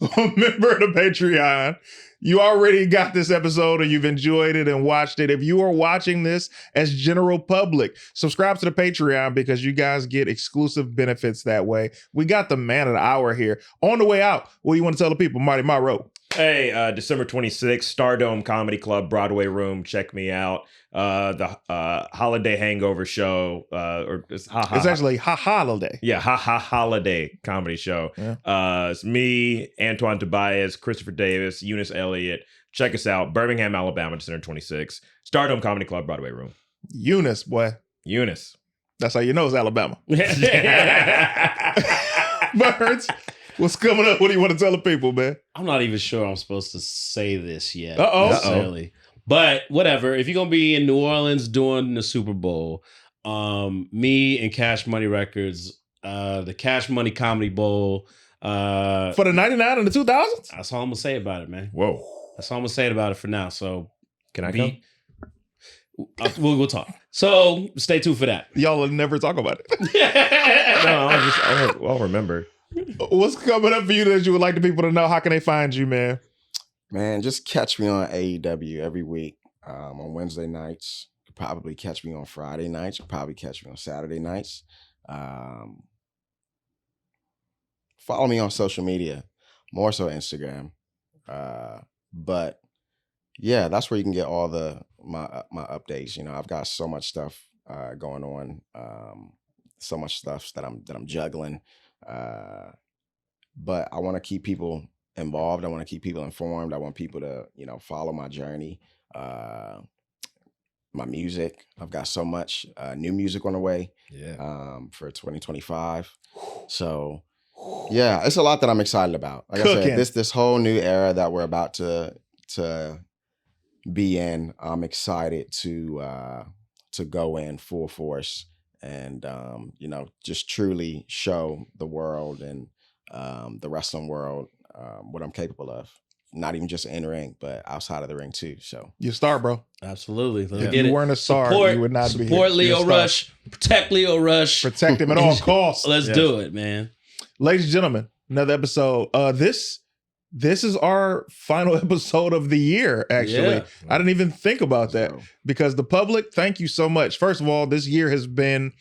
S2: a member of the Patreon, you already got this episode or you've enjoyed it and watched it. If you are watching this as general public, subscribe to the Patreon because you guys get exclusive benefits that way. We got the man of the hour here. On the way out, what do you want to tell the people? Marty Monroe.
S4: Hey, December 26th, Stardome Comedy Club, Broadway Room. Check me out. The Holiday Hangover Show. It's
S2: Actually holiday.
S4: Yeah, Holiday Comedy Show.
S2: Yeah.
S4: It's me, Antoine Tobias, Christopher Davis, Eunice Elliott. Check us out. Birmingham, Alabama, December 26th. Stardome Comedy Club, Broadway Room.
S2: Eunice, boy.
S4: Eunice.
S2: That's how you know it's Alabama. Birds, what's coming up? What do you want to tell the people, man?
S3: I'm not even sure I'm supposed to say this yet.
S2: Uh-oh.
S3: Necessarily. But whatever. If you're going to be in New Orleans doing the Super Bowl, me and Cash Money Records, the Cash Money Comedy Bowl.
S2: For the 99 and the 2000s?
S3: That's all I'm going to say about it, man.
S4: Whoa.
S3: That's all I'm going to say about it for now. So
S4: Can I come?
S3: We'll talk. So stay tuned for that.
S2: Y'all will never talk about it.
S4: I'll remember.
S2: What's coming up for you that you would like the people to know? How can they find you, man?
S5: Man, just catch me on AEW every week on Wednesday nights. You could probably catch me on Friday nights. You could probably catch me on Saturday nights. Follow me on social media, more so Instagram. But yeah, that's where you can get all my updates. You know, I've got so much stuff going on, so much stuff that I'm juggling. But I want to keep people involved. I want to keep people informed. I want people to, follow my journey, my music. I've got so much new music on the way for 2025. So yeah, it's a lot that I'm excited about. Like
S2: Cooking.
S5: I said, this whole new era that we're about to be in, I'm excited to go in full force and just truly show the world and the wrestling world what I'm capable of. Not even just in ring, but outside of the ring too. So
S2: You're a star, bro.
S3: Absolutely. Let's
S2: If
S3: get
S2: you
S3: it.
S2: weren't a star, you would not be here.
S3: Support
S2: You're a
S3: Leo
S2: star.
S3: Rush. Protect Leo Rush.
S2: Protect him at all costs.
S3: Let's do it, man.
S2: Ladies and gentlemen, another episode. This is our final episode of the year, actually.
S3: Yeah.
S2: I didn't even think about that because the public, thank you so much. First of all, this year has been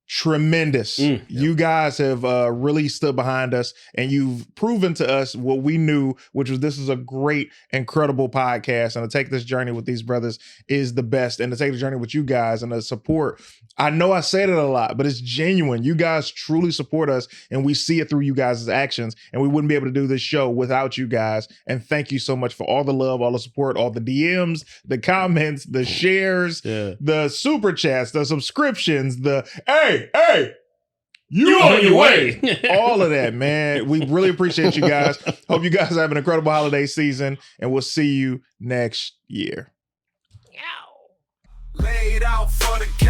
S2: tremendous. You guys have really stood behind us and you've proven to us what we knew, which was this is a great, incredible podcast. And to take this journey with these brothers is the best. And to take the journey with you guys and the support. I know I said it a lot, but it's genuine. You guys truly support us and we see it through you guys' actions. And we wouldn't be able to do this show without you guys. And thank you so much for all the love, all the support, all the DMs, the comments, the shares, the super chats, the subscriptions, the hey, you on your way. All of that, man. We really appreciate you guys. Hope you guys have an incredible holiday season and we'll see you next year.
S1: Laid out for the couch.